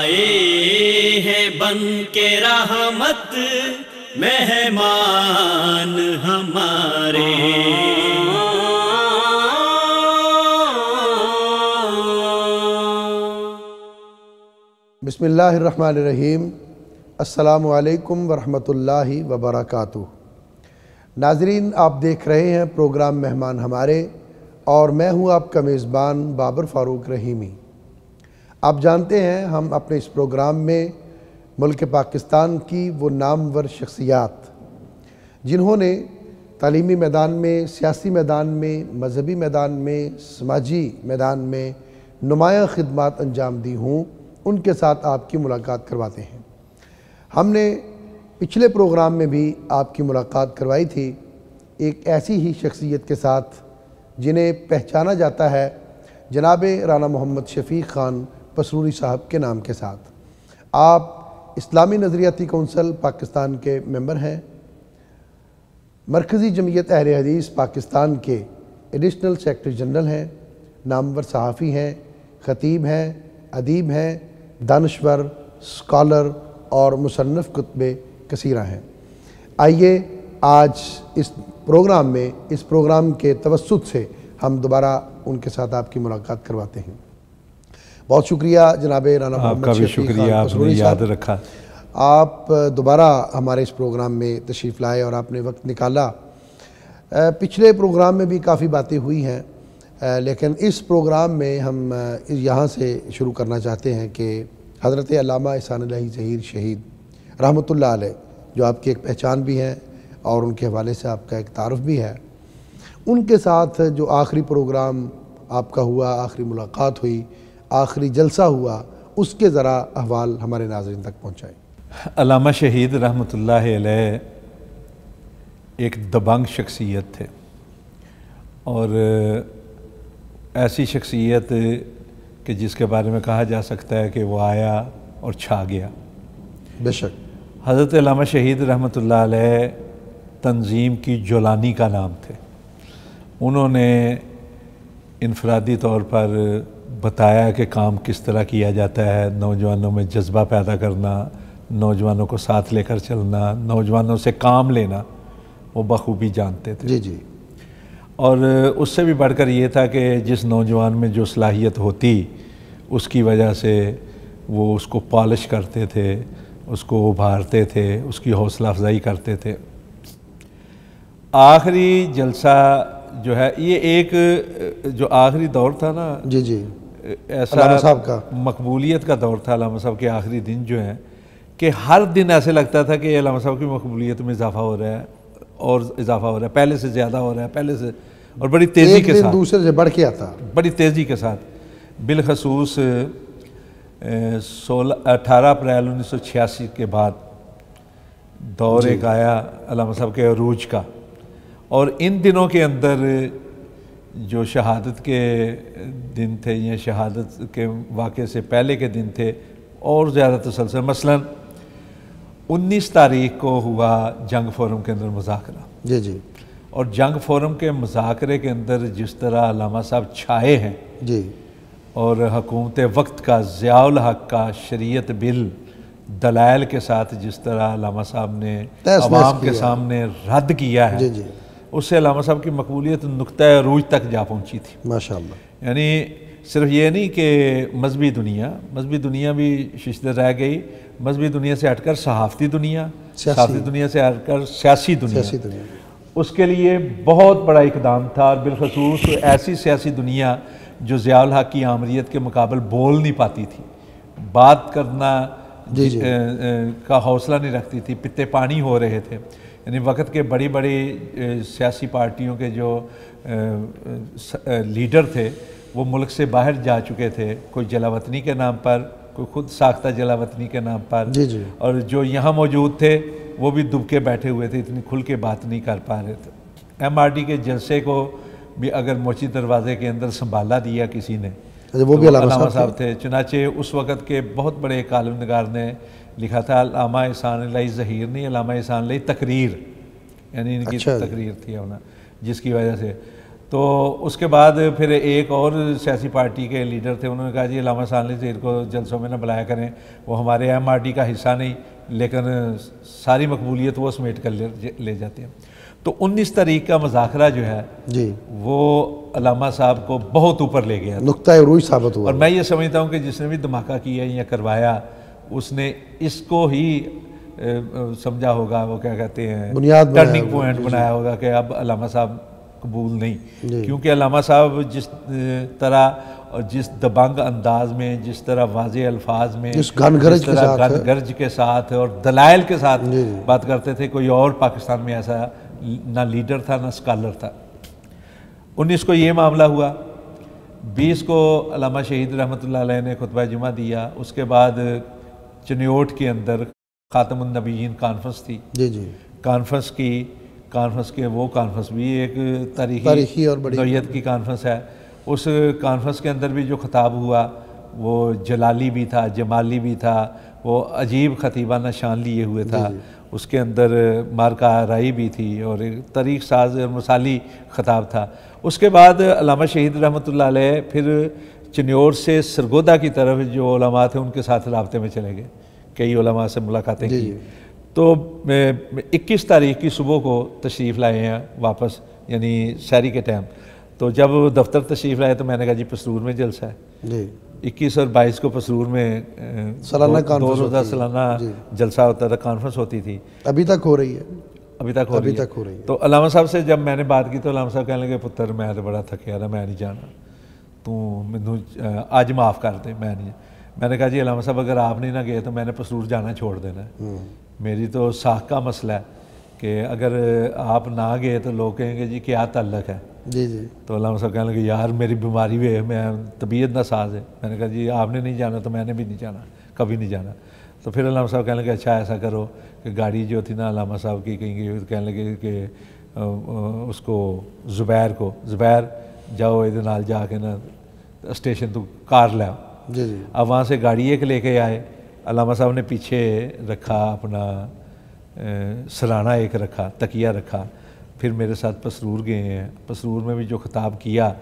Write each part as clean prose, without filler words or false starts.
आए हैं बन के रहमत मेहमान हमारे। बिस्मिल्लाहिर्रहमानिर्रहीम। अस्सलामु अलैकुम वरहमतुल्लाहि वबरकातुहू। नाज़रीन, आप देख रहे हैं प्रोग्राम मेहमान हमारे और मैं हूं आपका मेज़बान बाबर फ़ारूक रहीमी। आप जानते हैं हम अपने इस प्रोग्राम में मुल्क पाकिस्तान की वो नामवर शख्सियात जिन्होंने तालीमी मैदान में, सियासी मैदान में, मजहबी मैदान में, समाजी मैदान में नुमायाँ खिदमात अंजाम दी हों, उनके साथ आपकी मुलाकात करवाते हैं। हमने पिछले प्रोग्राम में भी आपकी मुलाकात करवाई थी एक ऐसी ही शख्सियत के साथ जिन्हें पहचाना जाता है जनाब राना मोहम्मद शफ़ीक़ ख़ान पसरूरी साहब के नाम के साथ। आप इस्लामी नज़रियाती कौंसिल पाकिस्तान के मेंबर हैं, मरकज़ी जमीयत अहले हदीस पाकिस्तान के एडिशनल सेक्रेटरी जनरल हैं, नामवर सहाफ़ी हैं, ख़तीब हैं, अदीब हैं, दानश्वर, स्कॉलर और मुसन्नफ़ कुतुबे कसीरा हैं। आइए आज इस प्रोग्राम के तवस्सुत से हम दोबारा उनके साथ आपकी मुलाकात करवाते हैं। बहुत शुक्रिया जनाब राना मोहम्मद शफ़ीक़ ख़ान, आपका भी शुक्रिया, आपने याद रखा। आप दोबारा हमारे इस प्रोग्राम में तशरीफ़ लाए और आपने वक्त निकाला। पिछले प्रोग्राम में भी काफ़ी बातें हुई हैं, लेकिन इस प्रोग्राम में हम यहाँ से शुरू करना चाहते हैं कि हज़रत अल्लामा एहसान इलाही ज़हीर शहीद रहमतुल्लाह अलैह, जो आपकी एक पहचान भी हैं और उनके हवाले से आपका एक तारुफ़ भी है, उनके साथ जो आखिरी प्रोग्राम आपका हुआ, आखिरी मुलाकात हुई, आखिरी जलसा हुआ, उसके ज़रा अहवाल हमारे नाज़रीन तक पहुँचाएँ। अल्लामा शहीद रहमतुल्लाह अलैह एक दबंग शख्सियत थे और ऐसी शख्सियत कि जिसके बारे में कहा जा सकता है कि वो आया और छा गया। बेशक हज़रत अल्लामा शहीद रहमतुल्लाह अलैह तंज़ीम की जोलानी का नाम थे। उन्होंने इनफरादी तौर पर बताया कि काम किस तरह किया जाता है, नौजवानों में जज्बा पैदा करना, नौजवानों को साथ लेकर चलना, नौजवानों से काम लेना, वो बखूबी जानते थे। जी जी। और उससे भी बढ़कर ये था कि जिस नौजवान में जो सलाहियत होती उसकी वजह से वो उसको पॉलिश करते थे, उसको उभारते थे, उसकी हौसला अफजाई करते थे। आखिरी जलसा जो है, ये एक जो आखिरी दौर था ना, जी जी, ऐसा साहब का मकबूलियत का दौर था अल्लामा साहब के आखिरी दिन जो हैं, कि हर दिन ऐसे लगता था कि अल्लामा साहब की मकबूलियत में इजाफा हो रहा है और इजाफा हो रहा है, पहले से ज़्यादा हो रहा है, पहले से, और बड़ी तेज़ी के साथ, दूसरे से बढ़ के आता, बड़ी तेज़ी के साथ। बिलखसूस 18 अप्रैल 1986 के बाद दौर एक आया अल्लामा साहब के अरूज का, और इन दिनों के अंदर जो शहादत के दिन थे या शहादत के वाक़े से पहले के दिन थे और ज़्यादा तसलसल। मसलन 19 तारीख को हुआ जंग फोरम के अंदर मुज़ाकरा। जी जी। और जंग फोरम के मुज़ाकरे के अंदर जिस तरह अल्लामा साहब छाए हैं जी, और हुकूमत वक्त का, ज़ियाउल हक़ का शरीयत बिल दलाइल के साथ जिस तरह अल्लामा साहब ने अवाम के सामने रद्द किया है, जी जी, उससे अल्लामा साहब की मकबूलियत नुक्ता अरूज तक जा पहुँची थी माशाअल्लाह। यानी सिर्फ ये नहीं कि मजहबी दुनिया भी शिश्त रह गई, मजहबी दुनिया से हटकर सहाफ़ती दुनिया से हटकर सियासी दुनिया, उसके लिए बहुत बड़ा इकदाम था। और बिलखसूस ऐसी सियासी दुनिया जो ज़ियाउल हक़ की आमरीत के मुकाबले बोल नहीं पाती थी, बात करना का हौसला नहीं रखती थी, पित्ते पानी हो रहे थे। यानी वक़्त के बड़ी बड़ी सियासी पार्टियों के जो लीडर थे वो मुल्क से बाहर जा चुके थे, कोई जलावतनी के नाम पर, कोई खुद साख्ता जलावतनी के नाम पर। जी जी। और जो यहाँ मौजूद थे वो भी दुबके बैठे हुए थे, इतनी खुल के बात नहीं कर पा रहे थे। MRD के जलसे को भी अगर मोची दरवाज़े के अंदर संभाला दिया किसी ने, वो भी अल्लामा साहब थे। चुनाचे उस वक़्त के बहुत बड़े कालम नगार ने लिखा था, अल्लामा एहसान इलाही ज़हीर नहीं, अल्लामा एहसान इलाही तकरीर, यानी इनकी तकरीर थी होना, जिसकी वजह से तो उसके बाद फिर एक और सियासी पार्टी के लीडर थे, उन्होंने कहा जी अल्लामा सानी ज़हीर को जलसों में ना बुलाया करें, वो हमारे MRD का हिस्सा नहीं, लेकिन सारी मकबूलियत वो समेट कर ले जाते हैं। तो 19 तारीख का मुज़ाकरा जो है जी वो अल्लामा साहब को बहुत ऊपर ले गया, नुक्ता उरूज साबित हुआ। और मैं ये समझता हूँ कि जिसने भी धमाका किया या करवाया उसने इसको ही समझा होगा, वो क्या कहते हैं बुनियाद टर्निंग पॉइंट बनाया होगा कि अब अल्लामा साहब कबूल नहीं, क्योंकि अल्लामा साहब जिस तरह और जिस दबंग अंदाज में, जिस तरह वाज़े अल्फाज में, जिस तरह गरज के साथ और दलाइल के साथ बात करते थे, कोई और पाकिस्तान में ऐसा ना लीडर था ना स्कॉलर था। 19 को ये मामला हुआ, 20 को अल्लामा शहीद रहमतुल्लाह अलैह ने खुतबा जुमा दिया। उसके बाद चनियोट के अंदर खातमुन नबीयीन कॉन्फ्रेंस थी, जी जी कॉन्फ्रेंस के वो कॉन्फ्रेंस भी एक तारीखी और बड़ी नौयत की कॉन्फ्रेंस है। उस कॉन्फ्रेंस के अंदर भी जो खिताब हुआ वो जलाली भी था, जमाली भी था, वो अजीब खतीबाना शान लिए हुए था, उसके अंदर मार्का राई भी थी और एक तरीक़ साज और मसाली खिताब था। उसके बाद अल्लामा शहीद रहमतुल्लाह अलैह फिर चनियोर से सरगोदा की तरफ जो उलमा थे उनके साथ राब्ते में चले गए, कई उलमा से मुलाकातें की। तो 21 तारीख की सुबह को तशरीफ़ लाए हैं वापस, यानी शहरी के टाइम। तो जब दफ्तर तशरीफ़ लाए तो मैंने कहा जी पसरूर में जलसा है जी। 21 और 22 को पसरूर में सालाना सालाना जलसा होता था, कॉन्फ्रेंस होती थी, अभी तक हो रही है, अभी तक हो रही है। तो अल्लामा साहब से जब मैंने बात की तो अल्लामा साहब कहने लगे पुत्र मैं तो बड़ा थकिया रहा, मैं नहीं जाना, तू मैनू अज माफ़ कर दे, मैं नहीं। मैंने कहा जी अल्लामा साहब अगर आप नहीं ना गए तो मैंने पसरूर जाना छोड़ देना है, मेरी तो साख का मसला है कि अगर आप ना गए तो लोग कहेंगे जी क्या ताल्लुक़ है जी जी। तो अल्लामा साहब कहने लगे यार मेरी बीमारी भी है, मैं तबीयत ना साज है। मैंने कहा जी आपने नहीं जाना तो मैंने भी नहीं जाना, कभी नहीं जाना। तो फिर अल्लामा साहब कहने लगे अच्छा ऐसा करो कि गाड़ी जो थी ना अल्लामा साहब की कहेंगे, कहने लगे कि उसको ज़ुबैर जाओ इधर नाल जाके ना स्टेशन तो कार लाओ जी जी। अब वहाँ से गाड़ी एक लेके आए, अल्लामा साहब ने पीछे रखा अपना सराना एक रखा, तकिया रखा, फिर मेरे साथ पसरूर गए हैं। पसरूर में भी जो खिताब किया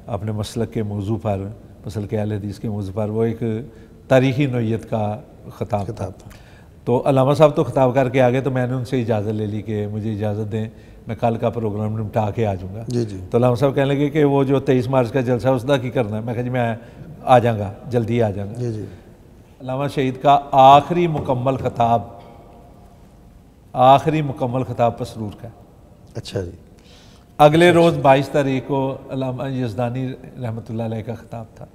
अपने मसलक के मौजू पर, मसलक अहले हदीस के मौजू पर, वो एक तारीख़ी नौयत का खिताब था। तो अल्लामा साहब तो खिताब करके आ गए, तो मैंने उनसे इजाज़त ले ली कि मुझे इजाज़त दें, मैं कल का प्रोग्राम निपटा के आ जाऊँगा जी जी। तो अल्लामा साहब कहने लगे कि वो जो 23 मार्च का जलसा उसका की करना है। मैं कहा जी मैं आ जाऊँगा, जल्दी आ जाऊँगा जी जी। अल्लामा शहीद का आखिरी मुकम्मल खिताब पसरूर का। अच्छा जी। अगले रोज़ 22 तारीख को अल्लामा यज़दानी रहमतुल्लाह अलैह का खिताब था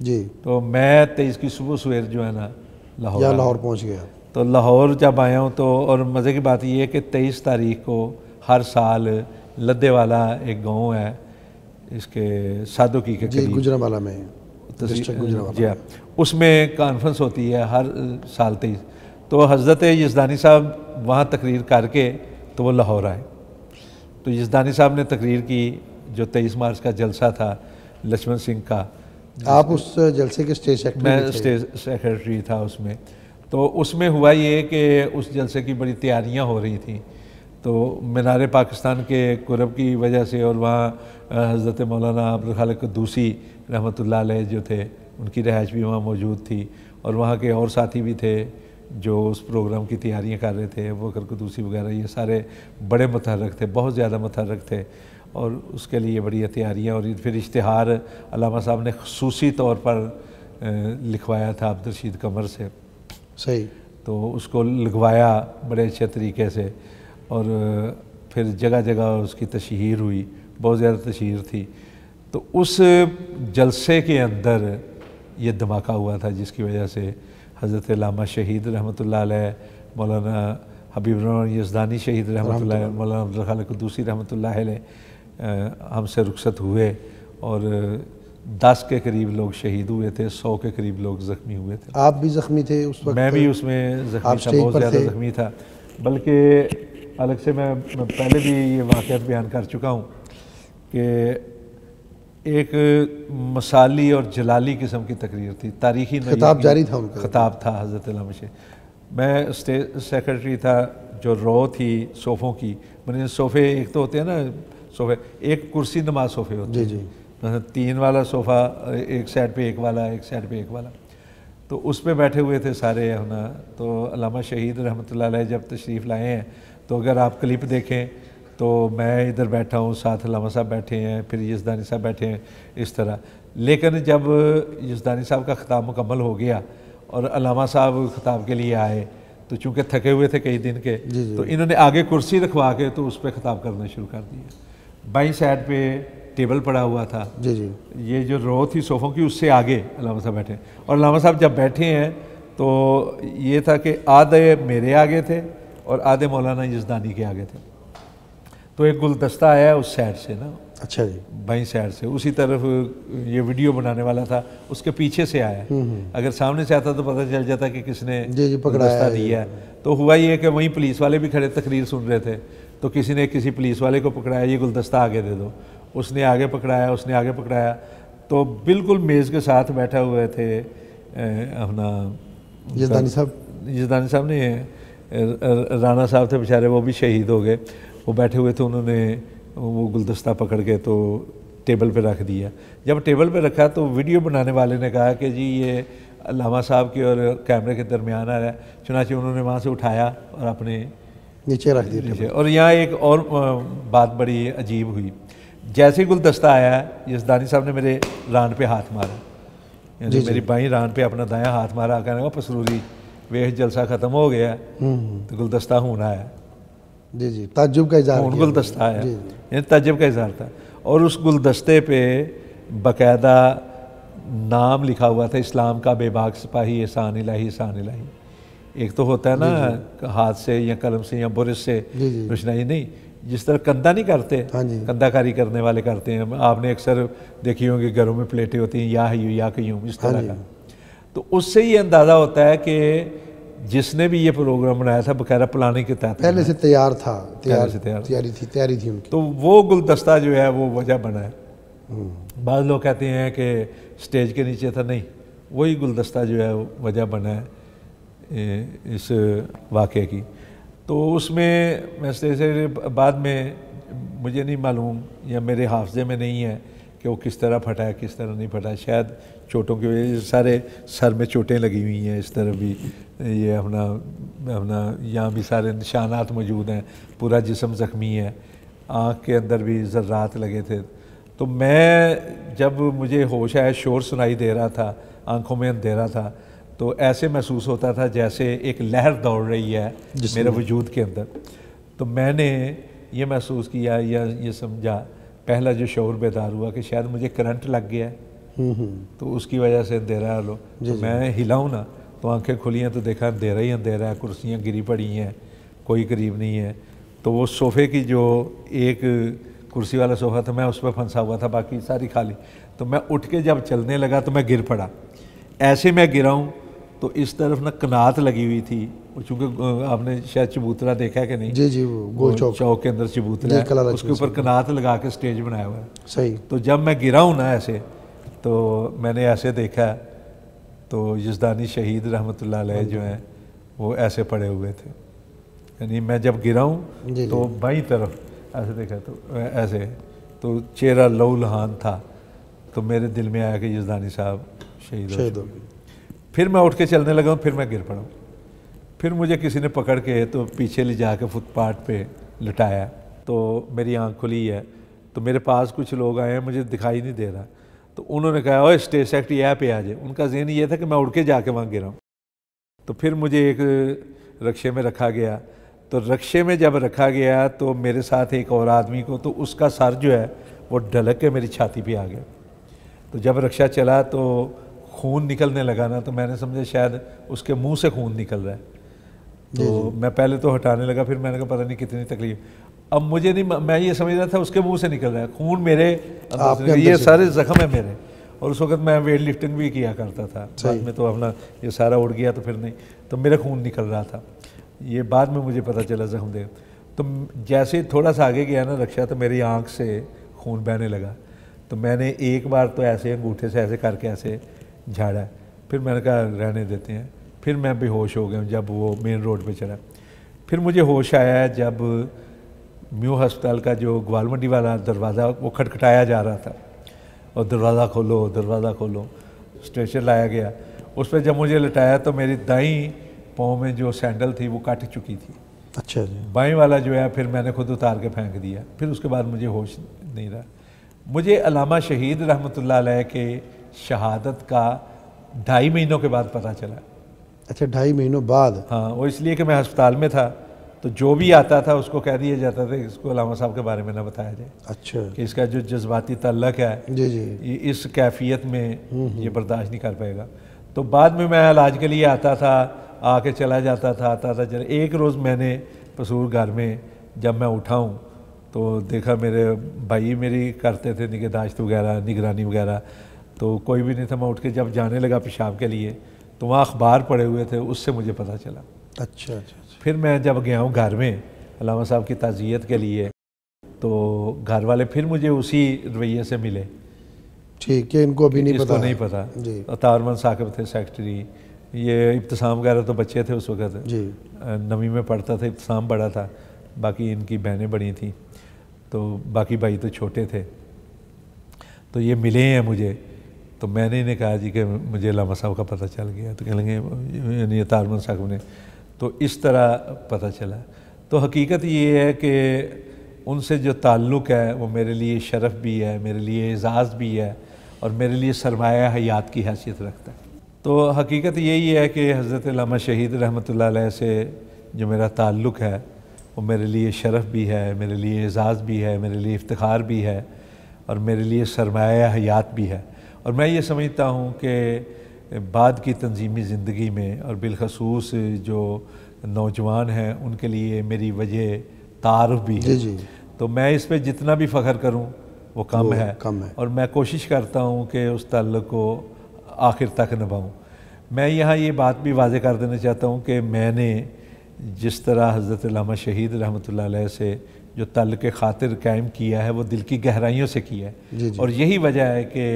जी। तो मैं 23 की सुबह सवेर जो है ना लाहौर पहुँच गया। तो लाहौर जब आया हूँ तो, और मज़े की बात ये है कि 23 तारीख को हर साल लद्दे वाला एक गाँव है इसके सादोकी के करीब, गुजरांवाला में, जी हाँ, उसमें कॉन्फ्रेंस होती है हर साल 23। तो हज़रत यज़दानी साहब वहाँ तकरीर करके तो वो लाहौर आए। तो यज़दानी साहब ने तकरीर की जो 23 मार्च का जलसा था लक्ष्मण सिंह का। आप उस जलसे के स्टेज सेक्रेटरी? मैं स्टेज सेक्रेटरी था उसमें। तो उसमें हुआ ये कि उस जलसे की बड़ी तैयारियां हो रही थी। तो मीनार पाकिस्तान के कुरब की वजह से और वहाँ हज़रत मौलाना अब्दुल खालिक क़ुद्दूसी रहमतुल्लाह अलैह जो थे उनकी रहायश भी वहाँ मौजूद थी, और वहाँ के और साथी भी थे जो उस प्रोग्राम की तैयारियां कर रहे थे, वो क़ुद्दूसी वगैरह, ये सारे बड़े मुतहर्रिक थे, बहुत ज़्यादा मुतहर्रिक थे, और उसके लिए बड़ी तैयारियां। और फिर इश्तिहार अल्लामा साहब ने ख़ुसूसी तौर पर लिखवाया था अब्दुल रशीद कमर से, सही, तो उसको लगवाया बड़े अच्छे तरीके से, और फिर जगह जगह उसकी तशहीर हुई, बहुत ज़्यादा तशहीर थी। तो उस जलसे के अंदर ये धमाका हुआ था जिसकी वजह से हज़रत अल्लामा शहीद रहमतुल्लाह अलैह, मौलाना हबीब रहमान यज़दानी शहीद रहमतुल्लाह अलैह, मौलाना अब्दुल खालिक क़ुद्दूसी रहमतुल्लाह अलैह हमसे रुखसत हुए, और 10 के करीब लोग शहीद हुए थे, 100 के करीब लोग ज़ख्मी हुए थे। आप भी ज़ख्मी थे उस वक्त? मैं भी उसमें ज़ख्मी था, बहुत ज़्यादा ज़ख्मी था, बल्कि अलग से मैं पहले भी ये वाक़यात बयान कर चुका हूँ कि एक मसाली और जलाली किस्म की तकरीर थी, तारीख़ी खिताब जारी था उनका, खिताब था हज़रत अल्लामा शहीद। मैं स्टेज सेक्रेटरी था, जो रो थी सोफ़ों की, मैंने सोफ़े एक तो होते हैं ना सोफ़े, एक कुर्सी नमाज सोफ़े होते जी हैं, जी, मतलब 3 वाला सोफ़ा, एक साइड पे एक वाला, एक साइड पे एक वाला, तो उस पे बैठे हुए थे सारे है ना। तो अल्लामा शहीद रहमतुल्लाह अलैह जब तशरीफ़ लाए हैं, तो अगर आप क्लिप देखें तो मैं इधर बैठा हूँ, साथ अल्लामा साहब बैठे हैं, फिर यज़दानी साहब बैठे हैं, इस तरह। लेकिन जब यज़दानी साहब का ख़िताब मुकम्मल हो गया और अल्लामा साहब ख़िताब के लिए आए, तो चूँकि थके हुए थे कई दिन के, तो इन्होंने आगे कुर्सी रखवा के तो उस पर ख़िताब करना शुरू कर दिया। बाईं साइड पे टेबल पड़ा हुआ था, जी जी, ये जो रो थी सोफ़ों की, उससे आगे अल्लामा साहब बैठे, और अल्लामा साहब जब बैठे हैं तो ये था कि आधे मेरे आगे थे और आधे मौलाना यज़दानी के आगे थे। तो एक गुलदस्ता आया उस साइड से ना, अच्छा जी, बाईं साइड से, उसी तरफ ये वीडियो बनाने वाला था, उसके पीछे से आया। अगर सामने से आता तो पता चल जाता कि किसने जी जी, पकड़ाया गुलदस्ता है। दिया है। तो हुआ ये कि वहीं पुलिस वाले भी खड़े तकरीर सुन रहे थे, तो किसी ने किसी पुलिस वाले को पकड़ाया, ये गुलदस्ता आगे दे दो, उसने आगे पकड़ाया, उसने आगे पकड़ाया, तो बिल्कुल मेज़ के साथ बैठा हुए थे अपना यज़दानी साहब। यज़दानी साहब ने, राना साहब थे बेचारे, वो भी शहीद हो गए, वो बैठे हुए थे, उन्होंने वो गुलदस्ता पकड़ के तो टेबल पे रख दिया। जब टेबल पे रखा तो वीडियो बनाने वाले ने कहा कि जी ये अल्लामा साहब के और कैमरे के दरमियान आ रहा है, चुनांचे उन्होंने वहाँ से उठाया और अपने नीचे रख दिया टेबल। और यहाँ एक और बात बड़ी अजीब हुई, जैसे ही गुलदस्ता आया, यज़दानी साहब ने मेरे रान पे हाथ मारा, यानी मेरी बाईं रान पे अपना दायां हाथ मारा, कहने लगा पसरूरी वेख जलसा ख़त्म हो गया, तो गुलदस्ता होना आया। जी जी, ताज्जुब का इज़हार किया। गुलदस्ता आया, यानी ताज्जुब का इज़हार था, और उस गुलदस्ते पे बाकायदा नाम लिखा हुआ था, इस्लाम का बेबाक सिपाही एहसान इलाही, एहसान इलाही। एक तो होता है ना हाथ से या कलम से या बुरश से रोशनाई, नहीं, जिस तरह कंधा नहीं करते, कंधाकारी करने वाले करते हैं, आपने अक्सर देखी होंगी घरों में प्लेटें होती हैं, या हयू या कयूम, इस तरह का। तो उससे ये अंदाज़ा होता है कि जिसने भी ये प्रोग्राम बनाया था बकायदा प्लानिंग के तहत पहले से तैयार था, तैयारी थी उनकी। तो वो गुलदस्ता जो है वो वजह बना है। बाद लोग कहते हैं कि स्टेज के नीचे था, नहीं, वही गुलदस्ता जो है वजह बना है इस वाक़े की। तो उसमें मैं से बाद में मुझे नहीं मालूम या मेरे हाफजे में नहीं है कि वो किस तरह फटा है, किस तरह नहीं फटा, शायद चोटों की वजह से सारे सर में चोटें लगी हुई हैं, इस तरह भी ये अपना यहाँ भी सारे निशानात मौजूद हैं, पूरा जिस्म ज़ख्मी है, आँख के अंदर भी ज़र्रात लगे थे। तो मैं जब मुझे होश आया, शोर सुनाई दे रहा था, आंखों में अंधेरा था, तो ऐसे महसूस होता था जैसे एक लहर दौड़ रही है मेरे वजूद के अंदर। तो मैंने ये महसूस किया या ये समझा, पहला जो शौर बेदार हुआ कि शायद मुझे करंट लग गया है, तो उसकी वजह से अंधेरा लो। तो मैं हिलाऊँ ना तो आंखें खुली हैं तो देखा अंधेरा ही अंधेरा है, कुर्सियाँ गिरी पड़ी हैं, कोई करीब नहीं है। तो वो सोफ़े की जो एक कुर्सी वाला सोफ़ा था, मैं उस पर फंसा हुआ था, बाकी सारी खाली। तो मैं उठ के जब चलने लगा तो मैं गिर पड़ा। ऐसे मैं गिरा हूँ तो इस तरफ ना कनात लगी हुई थी, चूँकि आपने शायद चबूतरा देखा है कि नहीं? जी जी, वो गोल चौक के अंदर चबूतरा है, उसके ऊपर कनात लगा के स्टेज बनाया हुआ है। सही। तो जब मैं गिरा हूँ ना ऐसे, तो मैंने ऐसे देखा तो यज़दानी शहीद रहमतुल्लाह अलैह जो हैं वो ऐसे पड़े हुए थे, यानी मैं जब गिरा हूँ तो बाईं तरफ ऐसे देखा तो ऐसे, तो चेहरा लहू लहान था। तो मेरे दिल में आया कि यज़दानी साहब शहीद हो गए। फिर मैं उठ के चलने लगा, फिर मैं गिर पड़ा। फिर मुझे किसी ने पकड़ के तो पीछे ले जाके फुटपाथ पे लटाया, तो मेरी आँख खुली है, तो मेरे पास कुछ लोग आए हैं, मुझे दिखाई नहीं दे रहा, तो उन्होंने कहा ओए स्टेज सेक्रेटरी यहाँ पे आ जाए। उनका ज़हन ये था कि मैं उड़ के जाके वहाँ गिरा हूँ। तो फिर मुझे एक रक्शे में रखा गया, तो रक्शे में जब रखा गया तो मेरे साथ एक और आदमी को, तो उसका सर जो है वो ढलक के मेरी छाती पे आ गया। तो जब रक्षा चला तो खून निकलने लगा ना, तो मैंने समझा शायद उसके मुंह से खून निकल रहा है। तो मैं पहले तो हटाने लगा, फिर मैंने कहा पता नहीं कितनी तकलीफ। अब मुझे नहीं, मैं ये समझ रहा था उसके मुंह से निकल रहा है खून, मेरे ये सारे ज़ख्म है मेरे। और उस वक्त मैं वेट लिफ्टिंग भी किया करता था, बाद में तो अपना ये सारा उड़ गया तो फिर नहीं, तो मेरा खून निकल रहा था। ये बाद में मुझे पता चला ज़ख्म दे। तो जैसे ही थोड़ा सा आगे गया ना रक्षा, तो मेरी आँख से खून बहने लगा। तो मैंने एक बार तो ऐसे अंगूठे से ऐसे करके ऐसे झाड़ा, फिर मैंने कहा रहने देते हैं। फिर मैं बेहोश हो गया जब वो मेन रोड पे चला। फिर मुझे होश आया जब म्यू हस्पताल का जो ग्वालमंडी वाला दरवाज़ा वो खटखटाया जा रहा था और दरवाज़ा खोलो दरवाज़ा खोलो, स्ट्रेचर लाया गया। उस पर जब मुझे लटाया तो मेरी दाईं पाँव में जो सैंडल थी वो कट चुकी थी। अच्छा जी। बाईं वाला जो है फिर मैंने खुद उतार के फेंक दिया। फिर उसके बाद मुझे होश नहीं रहा। मुझे अल्लामा शहीद रहमतुल्लाह अलैह के शहादत का 2.5 महीनों के बाद पता चला। अच्छा, 2.5 महीनों बाद? हाँ, वो इसलिए कि मैं अस्पताल में था, तो जो भी आता था उसको कह दिया जाता था कि इसको अल्लामा साहब के बारे में ना बताया जाए। अच्छा। कि इसका जो जज्बाती ताल्लुक है जी जी, ये इस कैफियत में ये बर्दाश्त नहीं कर पाएगा। तो बाद में मैं इलाज के लिए आता था, आके चला जाता था, आता था चला। एक रोज़ मैंने पसूर घर में जब मैं उठाऊँ तो देखा मेरे भाई मेरी करते थे निगहदाश्त वगैरह, निगरानी वगैरह, तो कोई भी नहीं था। मैं उठ के जब जाने लगा पेशाब के लिए तो वहाँ अखबार पड़े हुए थे, उससे मुझे पता चला। अच्छा अच्छा। फिर मैं जब गया हूँ घर में अल्लामा साहब की ताज़ियत के लिए, तो घर वाले फिर मुझे उसी रवैये से मिले। ठीक है, इनको अभी नहीं इसको पता? नहीं पता जी। अतारमन साकिब थे सेक्रेटरी, ये इब्तिसाम वगैरह तो बच्चे थे उस वक़्त जी। 9वीं में पढ़ता था, इब्तिसाम बड़ा था, बाकी इनकी बहनें बड़ी थीं, तो बाकी भाई तो छोटे थे। तो ये मिले हैं मुझे, तो मैंने इन्हें कहा जी कि मुझे अल्लामा साहब का पता चल गया। तो कह लेंगे यानी अतारमन साकिब ने, तो इस तरह पता चला। तो हकीकत ये है कि उनसे जो ताल्लुक़ है वो मेरे लिए शरफ़ भी है, मेरे लिए एज़ाज़ भी है और मेरे लिए सरमाया हयात की हैसियत रखता है। तो हकीकत यही है कि हज़रत अल्लामा शहीद रहमतुल्लाह अलैह से जो मेरा ताल्लुक़ है वो मेरे लिए शरफ़ भी है, मेरे लिए एज़ाज़ भी है, मेरे लिए इफ्तिखार भी है और मेरे लिए सरमाया हयात भी है। और मैं ये समझता हूँ कि बाद की तंजीमी ज़िंदगी में और बिलखसूस जो नौजवान हैं उनके लिए मेरी वजह तारुफ भी है। जी जी। तो मैं इस पे जितना भी फ़ख्र करूँ वो कम है और मैं कोशिश करता हूँ कि उस ताल्लुक़ को आखिर तक निभाऊँ। मैं यहाँ ये बात भी वाज़े कर देना चाहता हूँ कि मैंने जिस तरह हज़रत अल्लामा शहीद रहमतुल्लाह अलैह से जो ताल्लुक़ खातिर कायम किया है वो दिल की गहराइयों से किया है। जी जी। और यही वजह है कि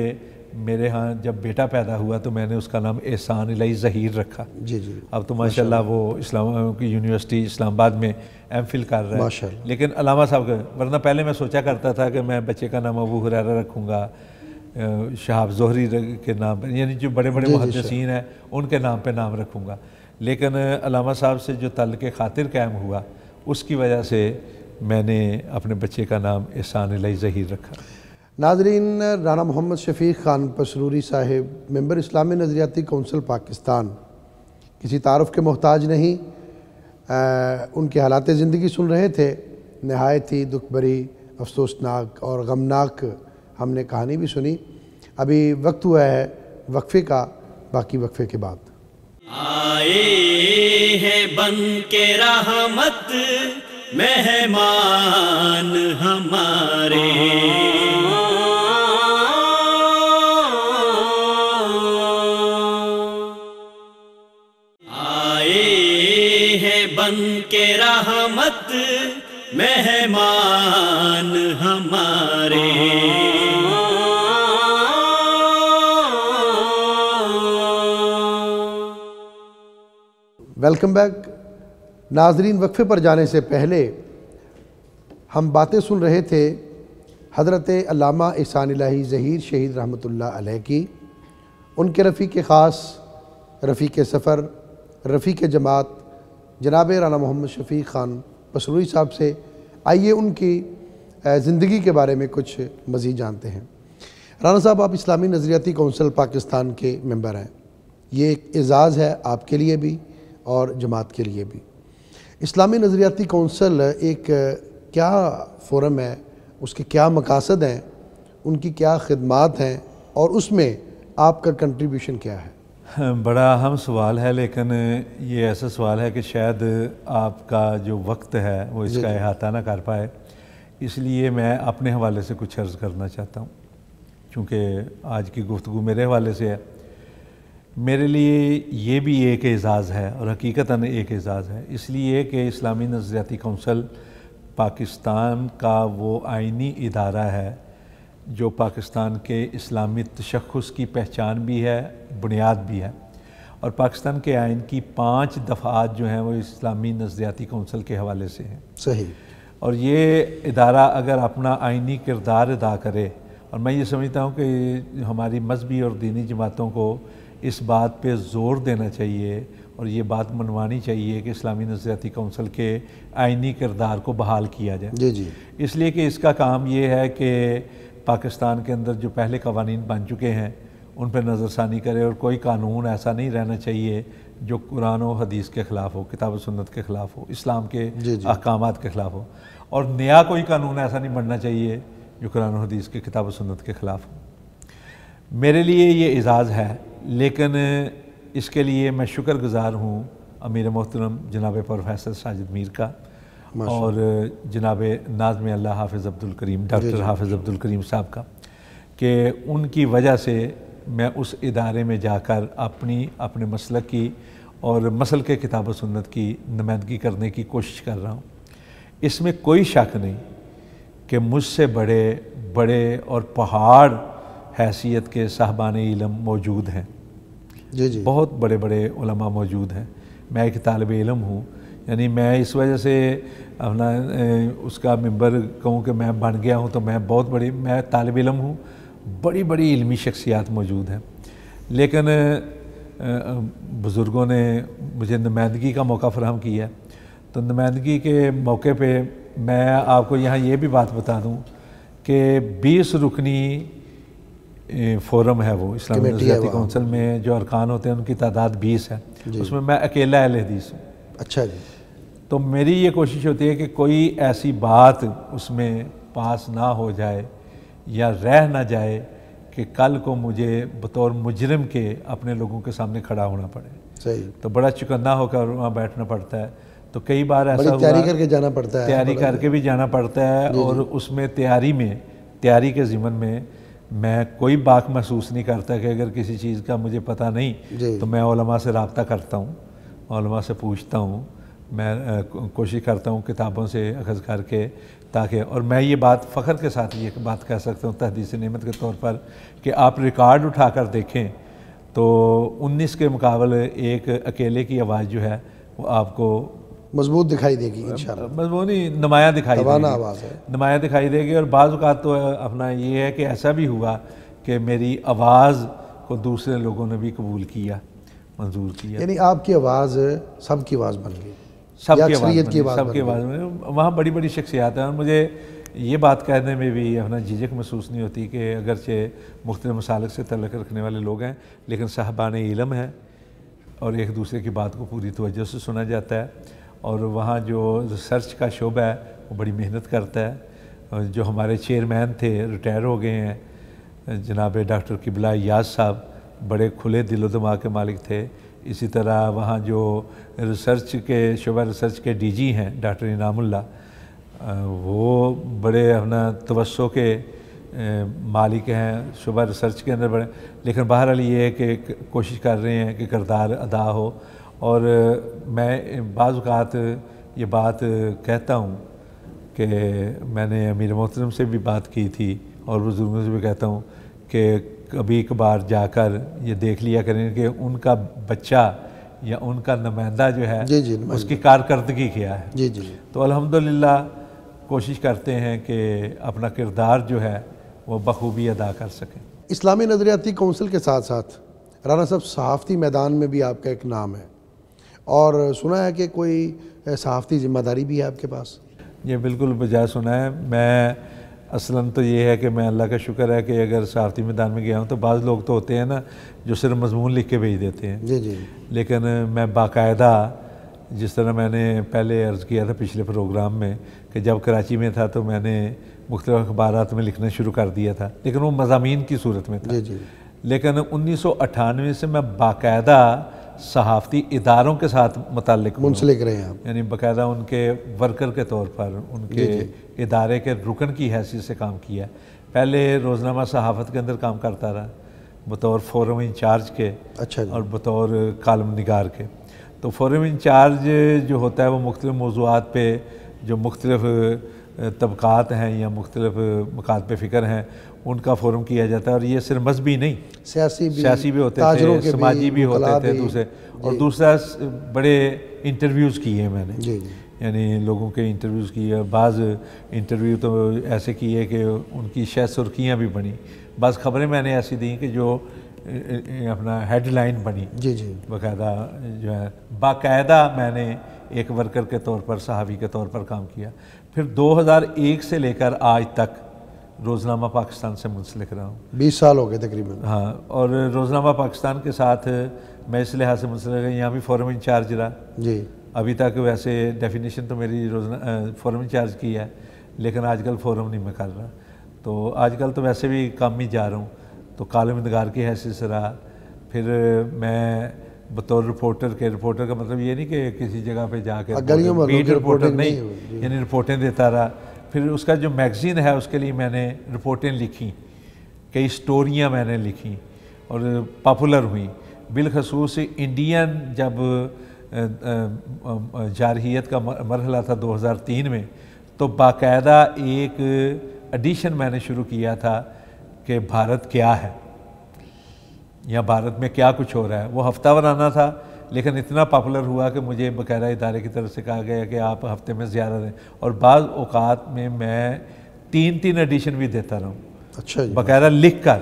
मेरे यहाँ जब बेटा पैदा हुआ तो मैंने उसका नाम एहसान इलाही ज़हीर रखा। जी जी। अब तो माशाल्लाह वो इस्लाम की यूनिवर्सिटी इस्लामाबाद में एमफिल कर रहा है माशाल्लाह। लेकिन अल्लामा साहब का, वरना पहले मैं सोचा करता था कि मैं बच्चे का नाम अबू हुरैरा रखूँगा, शहाब ज़ोहरी के नाम पर, यानी जो बड़े बड़े मुहद्दिसीन हैं उनके नाम पे नाम रखूँगा। लेकिन अल्लामा साहब से जो ताल्लुक़ खातिर कायम हुआ उसकी वजह से मैंने अपने बच्चे का नाम एहसान इलाही ज़हीर रखा। नाज़रीन, राना मोहम्मद शफ़ीक़ ख़ान पसरूरी साहिब मेंबर इस्लामी नज़रियाती कौंसिल पाकिस्तान किसी तारुफ़ के मोहताज नहीं। उनके हालात ज़िंदगी सुन रहे थे, नहायत ही दुख भरी, अफसोसनाक और गमनाक हमने कहानी भी सुनी। अभी वक्त हुआ है वक्फ़े का, बाकी वक्फ़े के बाद। आए हैं बन के रहमत मेहमान हमारे, आए हैं बन के रहमत मेहमान हमारे। वेलकम बैक नाजरीन। वक्फे पर जाने से पहले हम बातें सुन रहे थे हज़रत अल्लामा एहसान इलाही ज़हीर शहीद रहमतुल्लाह अलैह की, उनके रफ़ीक़ ख़ास, रफ़ीक़ सफ़र, रफ़ीक़ जमात जनाब राना मोहम्मद शफ़ीक़ ख़ान पसरूरी साहब से। आइए उनकी ज़िंदगी के बारे में कुछ मज़ीद जानते हैं। राना साहब, आप इस्लामी नज़रियाती कौंसिल पाकिस्तान के मेंबर हैं। ये एक एज़ाज़ है आपके लिए भी और जमात के लिए भी। इस्लामी नज़रियाती कौंसिल एक क्या फ़ोरम है, उसके क्या मकासद हैं, उनकी क्या खिदमात हैं और उसमें आपका कंट्रीब्यूशन क्या है? बड़ा अहम सवाल है, लेकिन ये ऐसा सवाल है कि शायद आपका जो वक्त है वो इसका अहाता ना कर पाए, इसलिए मैं अपने हवाले से कुछ अर्ज़ करना चाहता हूँ। चूँकि आज की गुफ्तगू मेरे हवाले से है, मेरे लिए ये भी एक एज़ाज़ है और हकीकतन एक एज़ाज़ है, इसलिए कि इस्लामी नज़रियाती कौंसिल पाकिस्तान का वो आइनी इदारा है जो पाकिस्तान के इस्लामी तशख़्ख़ुस की पहचान भी है, बुनियाद भी है। और पाकिस्तान के आइन की 5 दफ़ात जो हैं वो इस्लामी नज़रियाती कौंसिल के हवाले से हैं। सही। और ये इदारा अगर अपना आइनी किरदार अदा करे, और मैं ये समझता हूँ कि हमारी मजहबी और दीनी जमातों को इस बात पे ज़ोर देना चाहिए और ये बात मनवानी चाहिए कि इस्लामी नज़रियाती कौंसिल के आइनी किरदार को बहाल किया जाए। जी जी। इसलिए कि इसका काम ये है कि पाकिस्तान के अंदर जो पहले कवानीन बन चुके हैं उन पर नज़रसानी करे, और कोई कानून ऐसा नहीं रहना चाहिए जो कुरान और हदीस के ख़िलाफ़ हो, किताब व सुन्नत के ख़िलाफ़ हो, इस्लाम के अहकामात के ख़िलाफ़ हो, और नया कोई कानून ऐसा नहीं बनना चाहिए जो कुरान और हदीस के किताब व सुन्नत के ख़िलाफ़ हो। मेरे लिए ये एजाज़ है, लेकिन इसके लिए मैं शुक्रगुज़ार हूँ अमीर मोहतरम जनाब प्रोफेसर साजिद मीर का और जनाब नाज़म अल्लाह हाफिज़ अब्दुल करीम, डॉक्टर हाफिज़ अब्दुल करीम साहब का, कि उनकी वजह से मैं उस इदारे में जाकर अपने मसलक की और मसल के किताब व सुन्नत की नुमाइंदगी करने की कोशिश कर रहा हूँ। इसमें कोई शक नहीं कि मुझसे बड़े बड़े और पहाड़ हैसियत के साहबान इल्म मौजूद हैं। जी जी। बहुत बड़े बड़े उलमा मौजूद हैं। मैं एक तालिब इल्म हूँ, यानी मैं इस वजह से अपना उसका मेंबर कहूँ कि मैं बन गया हूँ, तो मैं तालिब इल्म हूँ। बड़ी बड़ी इल्मी शख्सियात मौजूद हैं, लेकिन बुज़ुर्गों ने मुझे नुमाइंदगी का मौका फ़राहम किया। तो नुमाइंदगी के मौके पे मैं आपको यहाँ ये भी बात बता दूँ कि 20 रुकनी फ़ोरम है, वो इस्लामी नज़रियाती कौंसिल में जो अरकान होते हैं उनकी तादाद 20 है, उसमें मैं अकेला अहले हदीस हूँ। अच्छा जी। तो मेरी ये कोशिश होती है कि कोई ऐसी बात उसमें पास ना हो जाए या रह ना जाए कि कल को मुझे बतौर मुजरिम के अपने लोगों के सामने खड़ा होना पड़े। सही। तो बड़ा चुकन्ना होकर वहाँ बैठना पड़ता है। तो कई बार ऐसा हुआ, तैयारी करके जाना पड़ता है, तैयारी करके भी जाना पड़ता है, और उसमें तैयारी के ज़िमन में मैं कोई बात महसूस नहीं करता कि अगर किसी चीज़ का मुझे पता नहीं तो मैं उलमा से रब्ता करता हूँ, उलमा से पूछता हूँ, मैं कोशिश करता हूँ किताबों से अखज़ करके, ताकि, और मैं ये बात फ़ख्र के साथ ये बात कह सकता हूँ तहदीस नेमत के तौर पर कि आप रिकॉर्ड उठा कर देखें तो 19 के मुकाबले एक अकेले की आवाज़ जो है वो आपको मजबूत दिखाई देगी इंशाअल्लाह। मजबूत नहीं, नुमाया दिखाई देगी, आवाज़ है, नुमाया दिखाई देगी। और बाज़ औक़ात तो अपना ये है कि ऐसा भी हुआ कि मेरी आवाज़ को दूसरे लोगों ने भी कबूल किया, मंजूर किया, यानी आपकी आवाज़ सबकी आवाज़ बन गई, सबकी आवाज़ में। वहाँ बड़ी बड़ी शख्सियात हैं, और मुझे ये बात कहने में भी अपना झिझक महसूस नहीं होती कि अगरचे मुख्तलिफ मसालिक से तल्लुक़ रखने वाले लोग हैं, लेकिन साहबान इल्म हैं और एक दूसरे की बात को पूरी तवज्जो से सुना जाता है। और वहाँ जो रिसर्च का शोबा है वो बड़ी मेहनत करता है। और जो हमारे चेयरमैन थे, रिटायर हो गए हैं, जनाब डॉक्टर किबला याज साहब, बड़े खुले दिलो दिमाग के मालिक थे। इसी तरह वहाँ जो शोबा रिसर्च के डीजी हैं डॉक्टर इनामुल्लाह, वो बड़े अपना तवस्सो के मालिक हैं शोबा रिसर्च के अंदर बड़े। लेकिन बहरहाल ये है कि कोशिश कर रहे हैं कि किरदार अदा हो। और मैं बाज़ औक़ात ये बात कहता हूँ कि मैंने अमीर मोहतरम से भी बात की थी और बुज़ुर्गों से भी कहता हूँ कि कभी कभार जाकर ये देख लिया करें कि उनका बच्चा या उनका नुमाइंदा जो है उसकी कारकर्दगी क्या है। जी जी। तो अल्हम्दुलिल्लाह कोशिश करते हैं कि अपना किरदार जो है वो बखूबी अदा कर सकें। इस्लामी नज़रियाती कौंसिल के साथ साथ राना साहब सहाफ़ती मैदान में भी आपका एक नाम है, और सुना है कि कोई सहाफ़ती ज़िम्मेदारी भी है आपके पास। ये बिल्कुल बजाय सुना है। मैं असलन तो ये है कि मैं अल्लाह का शुक्र है कि अगर सहाफ़ती मैदान में गया हूँ तो बाज़ लोग तो होते हैं ना जो सिर्फ मजमून लिख के भेज देते हैं। जी जी। लेकिन मैं बाकायदा, जिस तरह मैंने पहले अर्ज़ किया था पिछले प्रोग्राम में कि जब कराची में था तो मैंने मुख्तलिफ़ अखबारात में लिखना शुरू कर दिया था, लेकिन वो मज़ामीन की सूरत में था। जी जी। लेकिन 1998 से मैं बाकायदा सहाफ़ती इदारों के साथ मुंसलिक रहे हैं आप, यानी बाकायदा उनके वर्कर के तौर पर उनके इदारे के रुकन की हैसियत से काम किया। पहले रोज़नामा सहाफ़त के अंदर काम करता रहा बतौर फोरम इंचार्ज के। अच्छा जी। और बतौर कालम निगार के। तो फोरम इंचार्ज जो होता है वो मुख्तलिफ़ मौज़ूआत पे जो मुख्तलिफ़ तबक़ात हैं या मुख्तलिफ़ मकात पे फ़िक्र हैं उनका फ़ोरम किया जाता है। और ये सिर्फ मजहबी नहीं, सियासी भी होते थे, समाजी भी होते थे दूसरे। और दूसरा बड़े इंटरव्यूज़ किए हैं मैंने यानी लोगों के इंटरव्यूज़ किए। बाज़ इंटरव्यू तो ऐसे किए कि उनकी शायद सुर्खियाँ भी बनी, बाज़ ख़बरें मैंने ऐसी दी कि जो अपना हेडलाइन बनी जी जी बाकायदा जो है। बाकायदा मैंने एक वर्कर के तौर पर, सहाफ़ी के तौर पर काम किया। फिर 2001 से लेकर आज तक रोज़नामा पाकिस्तान से मुंसलिक रहा हूँ। 20 साल हो गए तकरीबन। हाँ, और रोज़नामा पाकिस्तान के साथ मैं इस लिहाज से मुंसलिक रहा, यहाँ भी फोरम इंचार्ज रहा जी। अभी तक। वैसे डेफिनेशन तो मेरी फोरम इंचार्ज की है, लेकिन आजकल फोरम नहीं मैं कर रहा। तो आजकल तो वैसे भी कम ही जा रहा हूँ, तो कालम निगार की हैसियत से रहा। फिर मैं बतौर रिपोर्टर का मतलब ये नहीं कि किसी जगह पे जाकर बीट रिपोर्टर नहीं, यानी रिपोर्टें देता रहा। फिर उसका जो मैगज़ीन है उसके लिए मैंने रिपोर्टें लिखी, कई स्टोरियाँ मैंने लिखी और पॉपुलर हुई। बिलखसूस इंडियन जब जारहियत का मरहला था 2003 में, तो बाकायदा एक एडिशन मैंने शुरू किया था कि भारत क्या है या भारत में क्या कुछ हो रहा है। वो हफ्तावाराना था, लेकिन इतना पॉपुलर हुआ कि मुझे बाकायदा इदारे की तरफ से कहा गया कि आप हफ्ते में ज़्यादा दें, और बाज़ औक़ात में मैं 3 एडिशन भी देता रहा हूँ। अच्छा, बाकायदा लिख कर,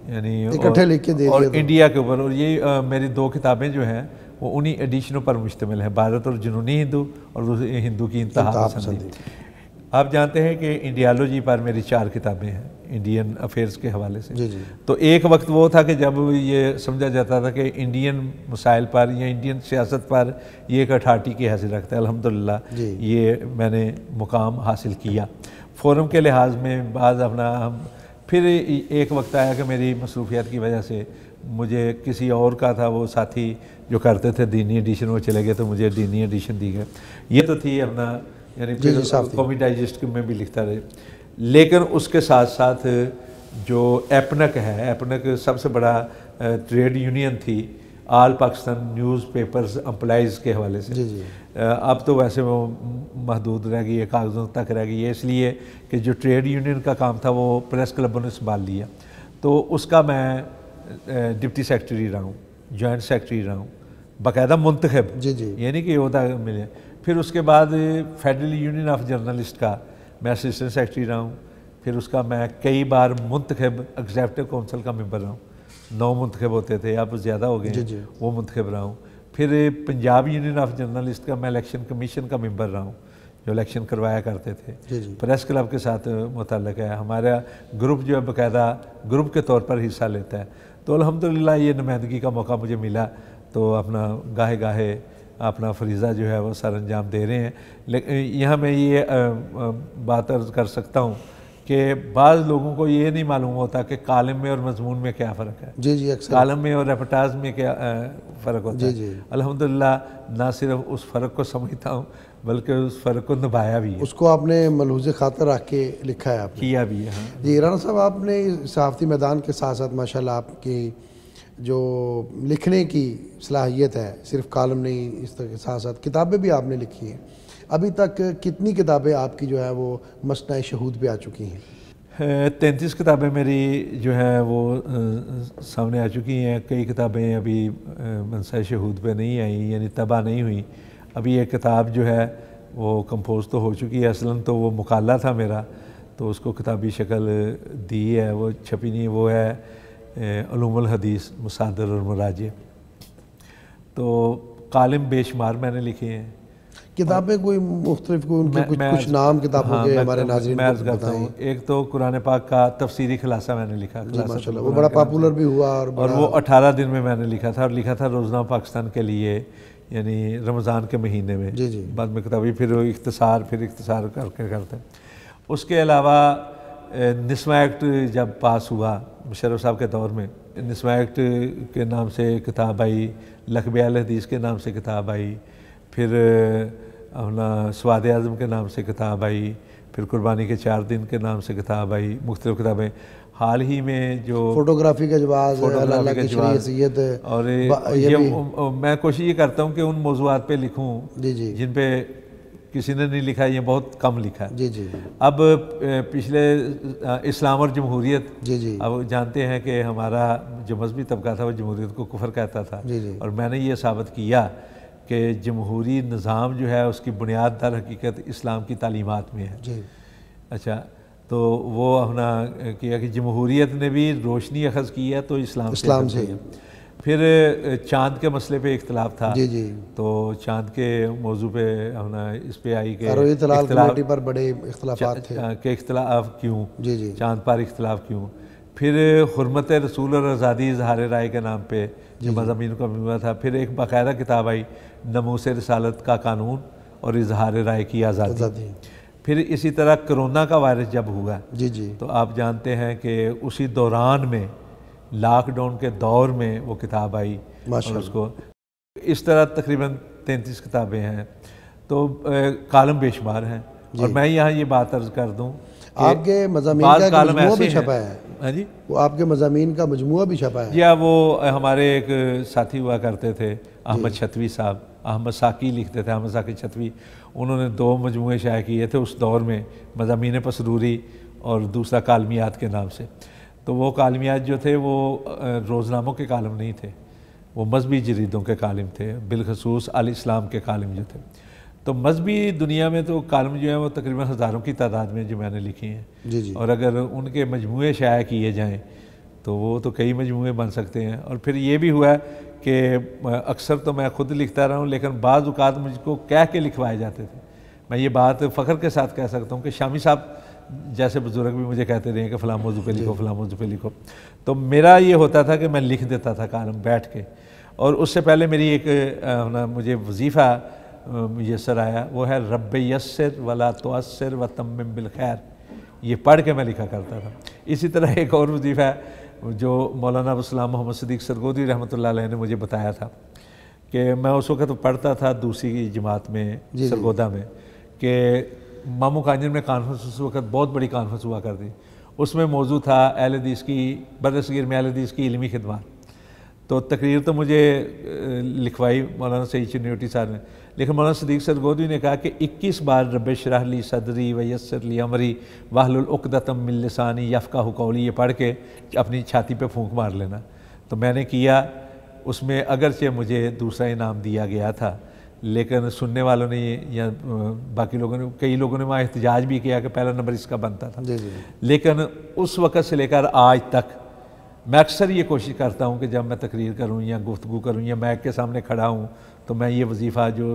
यानी इकट्ठे लिख के दे और इंडिया के ऊपर। और ये मेरी 2 किताबें जो हैं वो उन्हीं एडिशनों पर मुश्तमिल है, भारत और जुनूनी हिंदू और हिंदू की इंतहा पसंदी। आप जानते हैं कि इंडियालॉजी पर मेरी 4 किताबें हैं इंडियन अफेयर्स के हवाले से। जी जी। तो एक वक्त वो था कि जब ये समझा जाता था कि इंडियन मसाइल पर या इंडियन सियासत पर ये एक अथॉरिटी की हैसियत रखता है। अल्हम्दुलिल्लाह ये मैंने मुकाम हासिल किया। फोरम के लिहाज में बाज़ अपना हम, फिर एक वक्त आया कि मेरी मसरूफियात की वजह से मुझे किसी और का था, वो साथी जो करते थे दीनी एडिशन, वो चले गए, तो मुझे दीनी एडिशन दी गई। ये तो थी अपना, यानी कौमी डाइजेस्ट में भी लिखता रहे। लेकिन उसके साथ साथ जो एपनक है, एपनक सबसे बड़ा ट्रेड यूनियन थी आल पाकिस्तान न्यूज़पेपर्स एम्प्लॉइज़ के हवाले से। जी जी। अब तो वैसे वो महदूद रह गई है, कागज़ों तक रह गई है, इसलिए कि जो ट्रेड यूनियन का काम था वो प्रेस क्लबों ने संभाल लिया। तो उसका मैं डिप्टी सेक्रेटरी रहा हूँ, जॉइंट सेक्रेटरी रहा हूँ, बाकायदा मुंतखब। जी जी। ये नहीं कि ओहदा मिले। फिर उसके बाद फेडरल यूनियन ऑफ जर्नलिस्ट का मैं असिस्टेंट सेक्रेटरी रहा हूँ। फिर उसका मैं कई बार मुंतखब एग्जीक्यूटिव काउंसिल का मेंबर रहा हूँ। 9 मुंतखब होते थे, अब ज़्यादा हो गए, वो मुंतखब रहा हूँ। फिर पंजाब यूनियन ऑफ जर्नलिस्ट का मैं इलेक्शन कमीशन का मेंबर रहा हूँ, जो इलेक्शन करवाया करते थे। प्रेस क्लब के साथ मुतल्लक है, हमारा ग्रुप जो है बाकायदा ग्रुप के तौर पर हिस्सा लेता है। तो अल्हम्दुलिल्लाह ये नुमाइंदगी का मौका मुझे मिला, तो अपना गाहे गाहे अपना फरीज़ा जो है वो सर अंजाम दे रहे हैं। लेकिन यहाँ मैं ये बात अर्ज़ कर सकता हूँ कि बाज़ लोगों को ये नहीं मालूम होता कि कालम में और मजमून में क्या फ़र्क है। जी जी। अक्सर कालम में और रेपोर्टाज में क्या फ़र्क होता है। अल्हम्दुलिल्लाह ना सिर्फ उस फ़र्क को समझता हूँ बल्कि उस फ़र्क को निभाया भी है। उसको आपने मलहूज़ खातर रख के लिखा है, आपने किया भी है। हाँ जी। राना साहब, आपने सहाफ़ती मैदान के साथ साथ माशाल्लाह आपकी जो लिखने की सलाहियत है, सिर्फ कालम नहीं, इस तरह के साथ साथ किताबें भी आपने लिखी हैं। अभी तक कितनी किताबें आपकी जो है वो मसनद शहूद पे आ चुकी हैं? 33 किताबें मेरी जो है वो सामने आ चुकी हैं। कई किताबें अभी मसनद शहूद पे नहीं आई, यानी तबाह नहीं हुई। अभी एक किताब जो है वो कंपोज तो हो चुकी है, असलन तो वो मुकाला था मेरा, तो उसको किताबी शक्ल दी है, वो छपी नहीं। वो है उलूमुल हदीस मुसादर और मुराजे। तो कालिम बेशुमार मैंने लिखे हैं। किताबें कोई मुख्तलिफ कोई उनके कुछ नाम किताबों के हमारे नाज़रीन को बताएं। एक तो कुरान पाक का तफसीरी खुलासा मैंने लिखा, माशाल्लाह वो बड़ा पॉपुलर भी हुआ, और वो 18 दिन में मैंने लिखा था, और लिखा था रोज़नामा पाकिस्तान के लिए, यानी रमज़ान के महीने में। जी जी। बाद में किताबी फिर इख्तिसार करते। उसके अलावा निस्वा एक्ट जब पास हुआ मुशर्रफ साहब के दौर में, निस्वा एक्ट के नाम से किताब आई, लक़ब अल हदीस के नाम से किताब आई, फिर अपना स्वाद आज़म के नाम से किताब आई, फिर कुर्बानी के 4 दिन के नाम से किताब आई, मुख्तलिफ़ किताबें। हाल ही में जो फोटोग्राफी का जवाब, और ये मैं कोशिश ये करता हूँ कि उन मौज़ूआत पे लिखूँ जिन पे किसी ने नहीं लिखा, ये बहुत कम लिखा है। जी जी। अब पिछले इस्लाम और जमहूरियत, जी जी, अब जानते हैं कि हमारा जो मजहबी तबका था वो जमहूरियत को कुफर कहता था, जी जी। और मैंने ये साबित किया कि जमहूरी निज़ाम जो है उसकी बुनियाद दर हकीकत इस्लाम की तालीमात में है जी। अच्छा, तो वो अपना किया कि जमहूरियत ने भी रोशनी अखज़ की है तो इस्लाम से है। फिर चाँद के मसले पे इख्तलाफ था जी जी, तो चाँद के मौजू पे अपना इस पे आई कि कमेटी पर बड़े इख्तलाफात थे कि इख्तलाफ क्यों, जी जी, चाँद पर इख्तलाफ क्यों। फिर हुर्मत रसूल और आज़ादी इजहार राय के नाम पे जो मज़ामीन का मजमूआ था। फिर एक बाकायदा किताब आई नमूस रिसालत का कानून और इजहार राय की आज़ादी। फिर इसी तरह कोरोना का वायरस जब हुआ जी जी, तो आप जानते हैं कि उसी दौरान में लॉकडाउन के दौर में वो किताब आई और उसको इस तरह तकरीबन 33 किताबें हैं तो कालम बेशुमार हैं। और मैं यहाँ ये बात अर्ज कर दूँ आपके मज़ामीन का मजमूआ भी छपा है। हाँ जी, वो आपके मज़ामीन का मजमूआ भी छपा है। या वो हमारे एक साथी हुआ करते थे अहमद छतवी साहब, अहमद साकी लिखते थे, अहमद साकी छतवी। उन्होंने 2 मजमूए शाया किए थे उस दौर में, मज़ामीन पसरूरी और दूसरा कालमियात के नाम से। तो वो कालमियात जो थे वो रोज़नामों के कालम नहीं थे, वो मजहबी जरीदों के कालम थे, बिलखसूस अल इस्लाम के कालम जो थे। तो मजहबी दुनिया में तो कालम जो है वो तकरीबन हज़ारों की तादाद में जो मैंने लिखी हैं जी जी, और अगर उनके मजमूए शाया किए जाएँ तो वो तो कई मजमूए बन सकते हैं। और फिर ये भी हुआ कि अक्सर तो मैं ख़ुद लिखता रहा हूँ लेकिन बाज़ औक़ात मुझको कह के लिखवाए जाते थे। मैं ये बात फ़ख्र के साथ कह सकता हूँ कि शामी साहब जैसे बुज़ुर्ग भी मुझे कहते रहे कि फ़लाँ मौज़ू पे लिखो, फ़लाँ मौज़ू पे लिखो। तो मेरा ये होता था कि मैं लिख देता था कालम बैठ के। और उससे पहले मेरी एक मुझे वजीफ़ा मुयसर आया, वो है रब यस्सिर वला तुअस्सिर व तम्मिम बिल खैर। ये पढ़ के मैं लिखा करता था। इसी तरह एक और वजीफ़ा है जो मौलाना अबुस्सलाम मोहम्मद सिद्दीक़ सरगोदी रहमतुल्लाह अलैह ने मुझे बताया था कि मैं उस वक़्त पढ़ता था दूसरी जमात में सरगोदा में कि मामू कांजन में कॉन्फ्रेंस उस वक़्त बहुत बड़ी कॉन्फ्रेंस हुआ करती। उसमें मौजूद था अहले हदीस की बरसगीर में अहले हदीस की इल्मी खिदमत। तो तकरीर तो मुझे लिखवाई मौलाना सईद चिन्नौटी साहब ने, लेकिन मौलाना सिद्दीक़ सरगोदी ने कहा कि 21 बार रब इश्रह ली सदरी व यस्सिर ली अमरी वाहलुल उक़दतम मिन लिसानी यफ़क़हू क़ौली ये पढ़ के अपनी छाती पे फूंक मार लेना। तो मैंने किया। उसमें अगरचे मुझे दूसरा इनाम दिया गया था लेकिन सुनने वालों ने या बाकी लोगों ने, कई लोगों ने वहाँ एहतजाज भी किया कि पहला नंबर इसका बनता था। लेकिन उस वक़्त से लेकर आज तक मैं अक्सर ये कोशिश करता हूँ कि जब मैं तकरीर करूँ या गुफ्तगू करूँ या मैक के सामने खड़ा हूँ तो मैं ये वजीफ़ा जो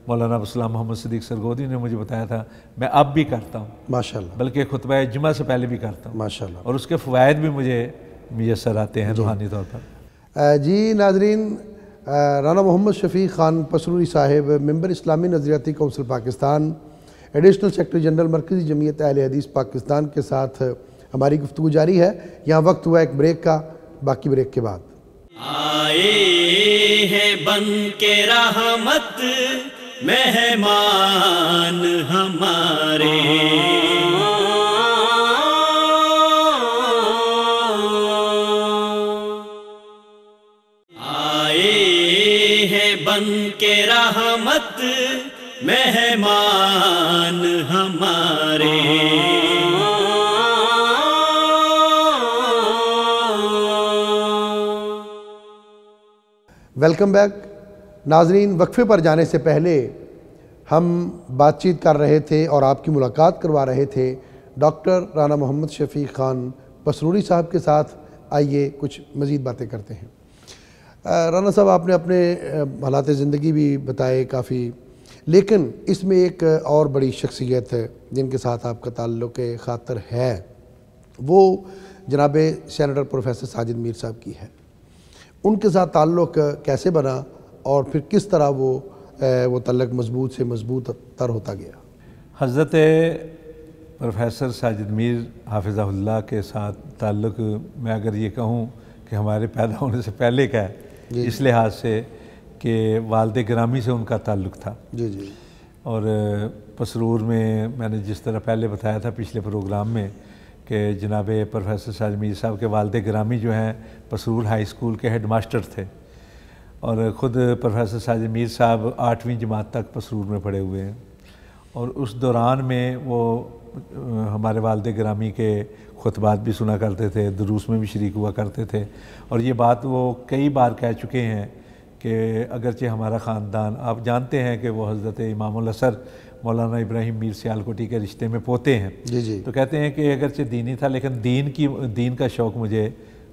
मौलाना अबुस्सलाम मोहम्मद सिद्दीक़ सरगोदी ने मुझे बताया था मैं अब भी करता हूँ माशाअल्लाह, बल्कि खुतबा जुमा से पहले भी करता हूँ माशाअल्लाह, और उसके फ़वाइद भी मुझे मुयस्सर आते हैं रूहानी तौर पर। जी नाज़रीन, Rana Mohammad Shafi Khan Pasroori Sahib member Islami Nazriyati council Pakistan, additional secretary general Markazi Jamiat अहले हदीस पाकिस्तान के साथ हमारी गुफ्तगू जारी है। यहाँ वक्त हुआ एक ब्रेक का, बाकी ब्रेक के बाद। आए हैं बन के रहमत मेहमान हमारे, आए हैं बन के रहमत मेहमान हमारे। वेलकम बैक नाजरीन। वक्फे पर जाने से पहले हम बातचीत कर रहे थे और आपकी मुलाकात करवा रहे थे डॉक्टर राना मोहम्मद शफ़ी ख़ान पसरूरी साहब के साथ। आइए कुछ मज़ीद बातें करते हैं। राना साहब, आपने अपने हालात ज़िंदगी भी बताए काफ़ी, लेकिन इसमें एक और बड़ी शख्सियत है जिनके साथ आपका ताल्लुक़ ख़ातर है, वो जनाब सेनेटर प्रोफेसर साजिद मीर साहब की है। उनके साथ ताल्लुक़ कैसे बना और फिर किस तरह वो ताल्लुक़ मजबूत से मजबूत तर होता गया? हज़रत प्रोफेसर साजिद मीर हाफ़िज़हुल्लाह के साथ ताल्लुक़ मैं अगर ये कहूँ कि हमारे पैदा होने से पहले का है, इस लिहाज से कि वालिद गिरामी से उनका ताल्लुक़ था। जी जी। और पसरूर में मैंने जिस तरह पहले बताया था पिछले प्रोग्राम में कि जनाब प्रोफेसर साजिद मीर साहब के वालिद गिरामी जो हैं पसरूर हाई स्कूल के हेड मास्टर थे और ख़ुद प्रोफेसर साजिद मीर साहब 8वीं जमात तक पसरूर में पढ़े हुए हैं। और उस दौरान में वो हमारे वालिद गिरामी के खुतबात भी सुना करते थे, दुरूस में भी शरीक हुआ करते थे। और ये बात वो कई बार कह चुके हैं कि अगरचे हमारा ख़ानदान, आप जानते हैं कि वो हज़रत इमामुल असर मौलाना इब्राहिम मीर सियालकोटी के रिश्ते में पोते हैं। जी जी। तो कहते हैं कि अगरचे दीनी था लेकिन दीन का शौक़ मुझे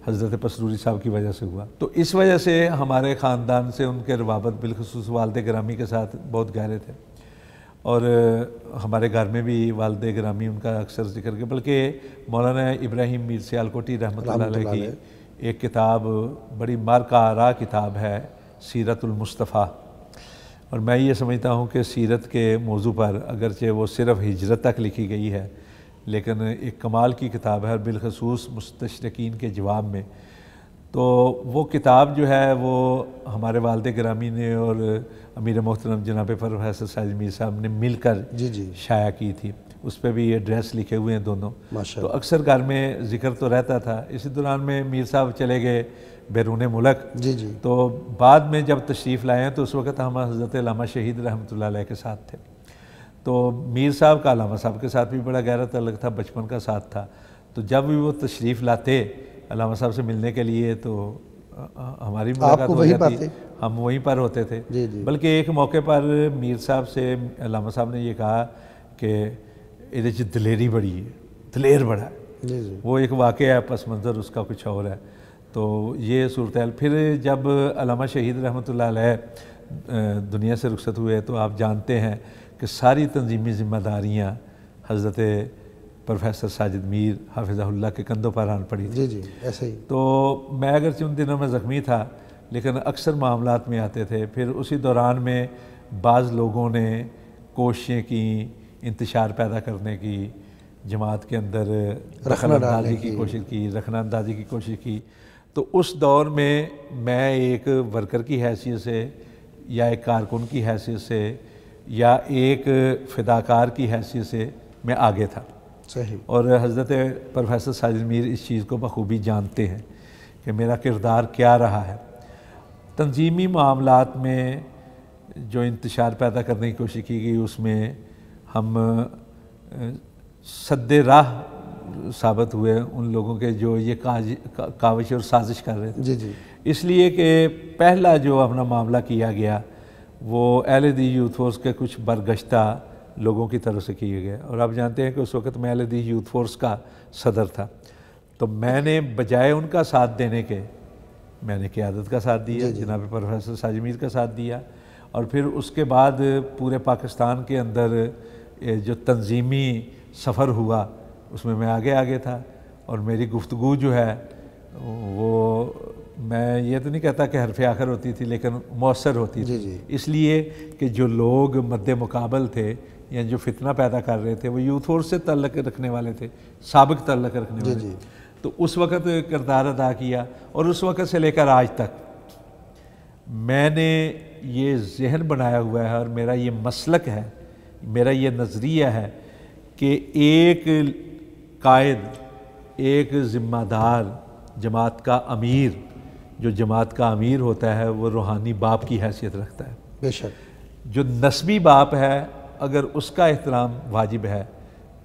हज़रत पसरूरी साहब की वजह से हुआ। तो इस वजह से हमारे ख़ानदान से उनके रवाबत बिलखुसूस वालदे गिरामी के साथ बहुत गहरे थे, और हमारे घर में भी वालदे गिरामी उनका अक्सर जिक्र किया। बल्कि मौलाना इब्राहिम मीर सियालकोटी रहमतुल्लाह अलैह की एक किताब, बड़ी मारकारा किताब है, सीरतुल मुस्तफ़ा, और मैं ये समझता हूँ कि सीरत के मौजू पर अगरचे वो सिर्फ़ हिजरत तक लिखी गई है लेकिन एक कमाल की किताब है, बिलखसूस मुस्तशरकीन के जवाब में। तो वो किताब जो है वो हमारे वालिद गिरामी ने और अमीर मोहतरम जनाब प्रोफेसर साजिद मीर साहब ने मिलकर जी जी शाया की थी। उस पर भी एड्रेस लिखे हुए हैं दोनों। तो अक्सर घर में ज़िक्र तो रहता था। इसी दौरान में मीर साहब चले गए बैरून मुल्क। जी जी। तो बाद में जब तशरीफ़ लाए तो उस वक़्त हम हज़रत अल्लामा शहीद रहमतुल्लाह अलैह के साथ थे। तो मीर साहब का अल्लामा साहब के साथ भी बड़ा गहरा ताल्लुक़ था, बचपन का साथ था। तो जब भी वो तशरीफ़ लाते अल्लामा साहब से मिलने के लिए तो हमारी मुलाकात हो जाती, हम वहीं पर होते थे। बल्कि एक मौके पर मीर साहब से अल्लामा साहब ने ये कहा कि इहदे च दलेरी बड़ी है, दलेर बड़ा है। वो एक वाक़या है, पस मंज़र उसका कुछ और है। तो ये सूरत हाल। फिर जब अल्लामा शहीद रहमतुल्लाह अलैह दुनिया से रुखसत हुए तो आप जानते हैं कि सारी तंजीमी ज़िम्मेदारियाँ हज़रत प्रोफेसर साजिद मीर हाफिज़हुल्लाह के कंधों पर आन पड़ी थी। जी जी, ऐसे ही। तो मैं अगरचे उन दिनों में ज़ख्मी था लेकिन अक्सर मामलात में आते थे। फिर उसी दौरान में बाज़ लोगों ने कोशिशें की, इंतशार पैदा करने की, जमात के अंदर दखल-अंदाज़ी की कोशिश की, रखना अंदाज़ी की कोशिश की। तो उस दौर में मैं एक वर्कर की हैसियत से या एक कारकुन की हैसियत से या एक फ़िदाकार की हैसियत से मैं आगे था। सही। और हज़रत प्रोफेसर साजिद मीर इस चीज़ को बखूबी जानते हैं कि मेरा किरदार क्या रहा है। तंजीमी मामलात में जो इंतशार पैदा करने की कोशिश की गई उसमें हम सद्दे राह साबित हुए उन लोगों के जो ये काविश और साजिश कर रहे थे। जी जी। इसलिए कि पहला जो अपना मामला किया गया वो अहले यूथ फोर्स के कुछ बरगश्ता लोगों की तरफ से किए गए। और आप जानते हैं कि उस वक़्त मैं अहले यूथ फोर्स का सदर था। तो मैंने बजाय उनका साथ देने के मैंने क़यादत का साथ दिया, जनाब प्रोफेसर साजिद मीर का साथ दिया। और फिर उसके बाद पूरे पाकिस्तान के अंदर जो तंजीमी सफ़र हुआ उसमें मैं आगे था। और मेरी गुफ्तगू जो है वो, मैं ये तो नहीं कहता कि हरफ़ आखिर होती थी लेकिन मौसर होती थी। इसलिए कि जो लोग मद्दे मुकाबल थे या जो फितना पैदा कर रहे थे वो यूथ फोर्स से ताल्लुक़ रखने वाले थे, साबिक़ ताल्लुक़ रखने वाले थे। तो उस वक़्त किरदार अदा किया। और उस वक़्त से लेकर आज तक मैंने ये जहन बनाया हुआ है और मेरा ये मसलक है, मेरा ये नज़रिया है कि एक कायद, एक ज़िम्मेदार, जमात का अमीर, जो जमात का अमीर होता है वो रूहानी बाप की हैसियत रखता है। बेशक। जो नस्बी बाप है अगर उसका एहतराम वाजिब है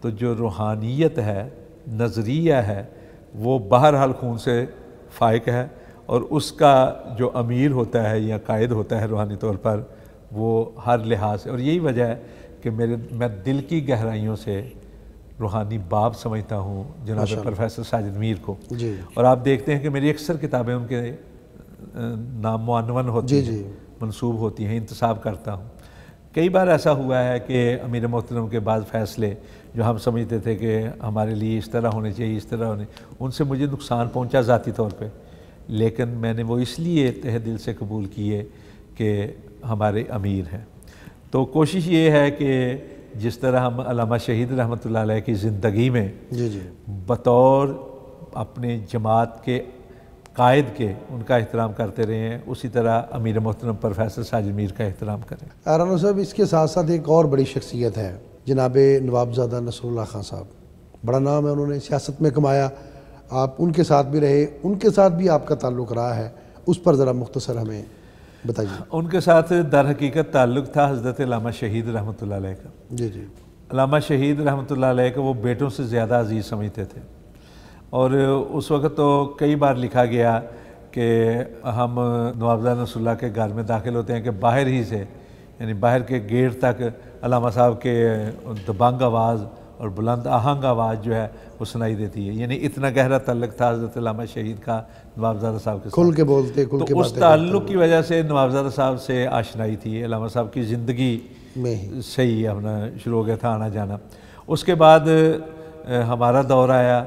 तो जो रूहानियत है, नज़रिया है, वो बहरहाल खून से फ़ाइक है। और उसका जो अमीर होता है या कायद होता है रूहानी तौर पर, वो हर लिहाज से, और यही वजह है कि मैं दिल की गहराइयों से रूहानी बाप समझता हूँ जनाब प्रोफेसर साजिद मीर को। और आप देखते हैं कि मेरी अक्सर किताबें उनके नाम मुअन्वन होती हैं, मंसूब होती हैं, इंतसाब करता हूँ। कई बार ऐसा हुआ है कि अमीर मोहतरम के बाद फ़ैसले जो हम समझते थे कि हमारे लिए इस तरह होने चाहिए, इस तरह होने, उनसे मुझे नुकसान पहुँचा ज़ाती तौर पर, लेकिन मैंने वो इसलिए तहे दिल से कबूल किए कि हमारे अमीर हैं। तो कोशिश ये है कि जिस तरह हम अल्लामा शहीद रहमतुल्लाह अलैह की ज़िंदगी में बतौर अपने जमात के कायद के उनका एहतराम करते रहे हैं, उसी तरह अमीर मोहतरम प्रोफेसर साजिद मीर का एहतराम करें। राना साहब, इसके साथ साथ एक और बड़ी शख्सियत है जनाब नवाबज़ादा नसरुल्लाह खान साहब। बड़ा नाम है, उन्होंने सियासत में कमाया, आप उनके साथ भी रहे, उनके साथ भी आपका ताल्लुक़ रहा है, उस पर ज़रा मुख्तसर हमें बताइए। उनके साथ दर हकीकत ताल्लुक़ था हज़रत अल्लामा शहीद रहमतुल्लाह अलैह का। जी जी। अल्लामा शहीद रहमतुल्लाह अलैह को वो बेटों से ज़्यादा अजीज़ समझते थे। और उस वक़्त तो कई बार लिखा गया कि हम नवाबजादा नसरुल्लाह के घर में दाखिल होते हैं कि बाहर ही से, यानी बाहर के गेट तक अल्लामा साहब के दबंग आवाज़ और बुलंद आहंग आवाज़ जो है वो सुनाई देती है। यानी इतना गहरा ताल्लुक़ था हज़रत अल्लामा शहीद का नवाबजादा साहब के साथ। खुल के बोलते, खुल के तो उस ताल्लुक़ की वजह से नवाबजादा साहब से आशनाई थी, अल्लामा साहब की ज़िंदगी में से ही अपना शुरू हो गया था आना जाना। उसके बाद हमारा दौर आया,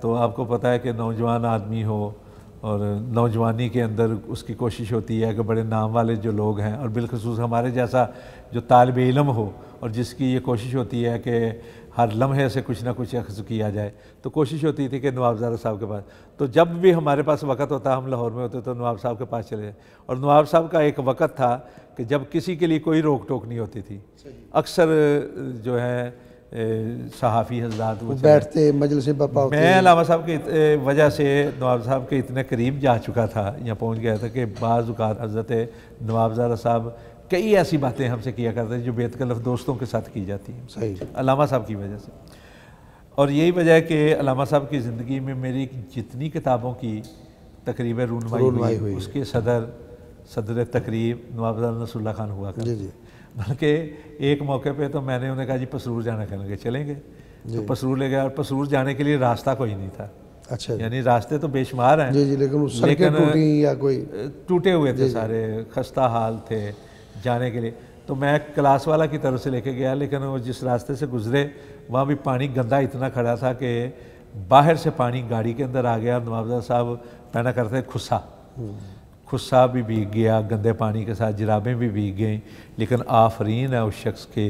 तो आपको पता है कि नौजवान आदमी हो और नौजवानी के अंदर उसकी कोशिश होती है कि बड़े नाम वाले जो लोग हैं और बिलखसूस हमारे जैसा जो तालिब इल्म हो और जिसकी ये कोशिश होती है कि हर लम्हे से कुछ ना कुछ अख्ज़ किया जाए, तो कोशिश होती थी कि नवाबजादा साहब के पास। तो जब भी हमारे पास वक़्त होता, हम लाहौर में होते तो नवाब साहब के पास चले जाए। और नवाब साहब का एक वक़्त था कि जब किसी के लिए कोई रोक टोक नहीं होती थी। अक्सर जो है सहाफ़ी हज़रात वो बैठते मजलिसें बर्पा होती। मैं अल्लामा साहब की वजह से नवाब साहब के इतने करीब जा चुका था, यहाँ पहुँच गया था कि बाज़ औक़ात हज़रत नवाबजादा साहब कई ऐसी बातें हमसे किया करते हैं जो बेतकल्लफ दोस्तों के साथ की जाती हैं, सही अल्लामा साहब की वजह से। और यही वजह है कि अल्लामा साहब की ज़िंदगी में मेरी जितनी किताबों की तकरीब रूनमाई हुई उसके सदर तकरीब नवाबजादा नसरुल्लाह खान हुआ करते। बल्कि एक मौके पे तो मैंने उन्हें कहा जी पसरूर जाना, कहने लगे चलेंगे, तो पसरूर ले गया। और पसरूर जाने के लिए रास्ता कोई नहीं था। अच्छा, यानी रास्ते तो बेशुमार हैं, लेकिन टूटे हुए थे सारे, खस्ता हाल थे जाने के लिए। तो मैं क्लास वाला की तरफ से लेके गया, लेकिन वो जिस रास्ते से गुजरे वहाँ भी पानी गंदा इतना खड़ा था कि बाहर से पानी गाड़ी के अंदर आ गया। नवाबजादा साहब पहना करते खुस्सा भी भीग गया गंदे पानी के साथ, जुराबें भी भीग गई। लेकिन आफरीन है उस शख्स के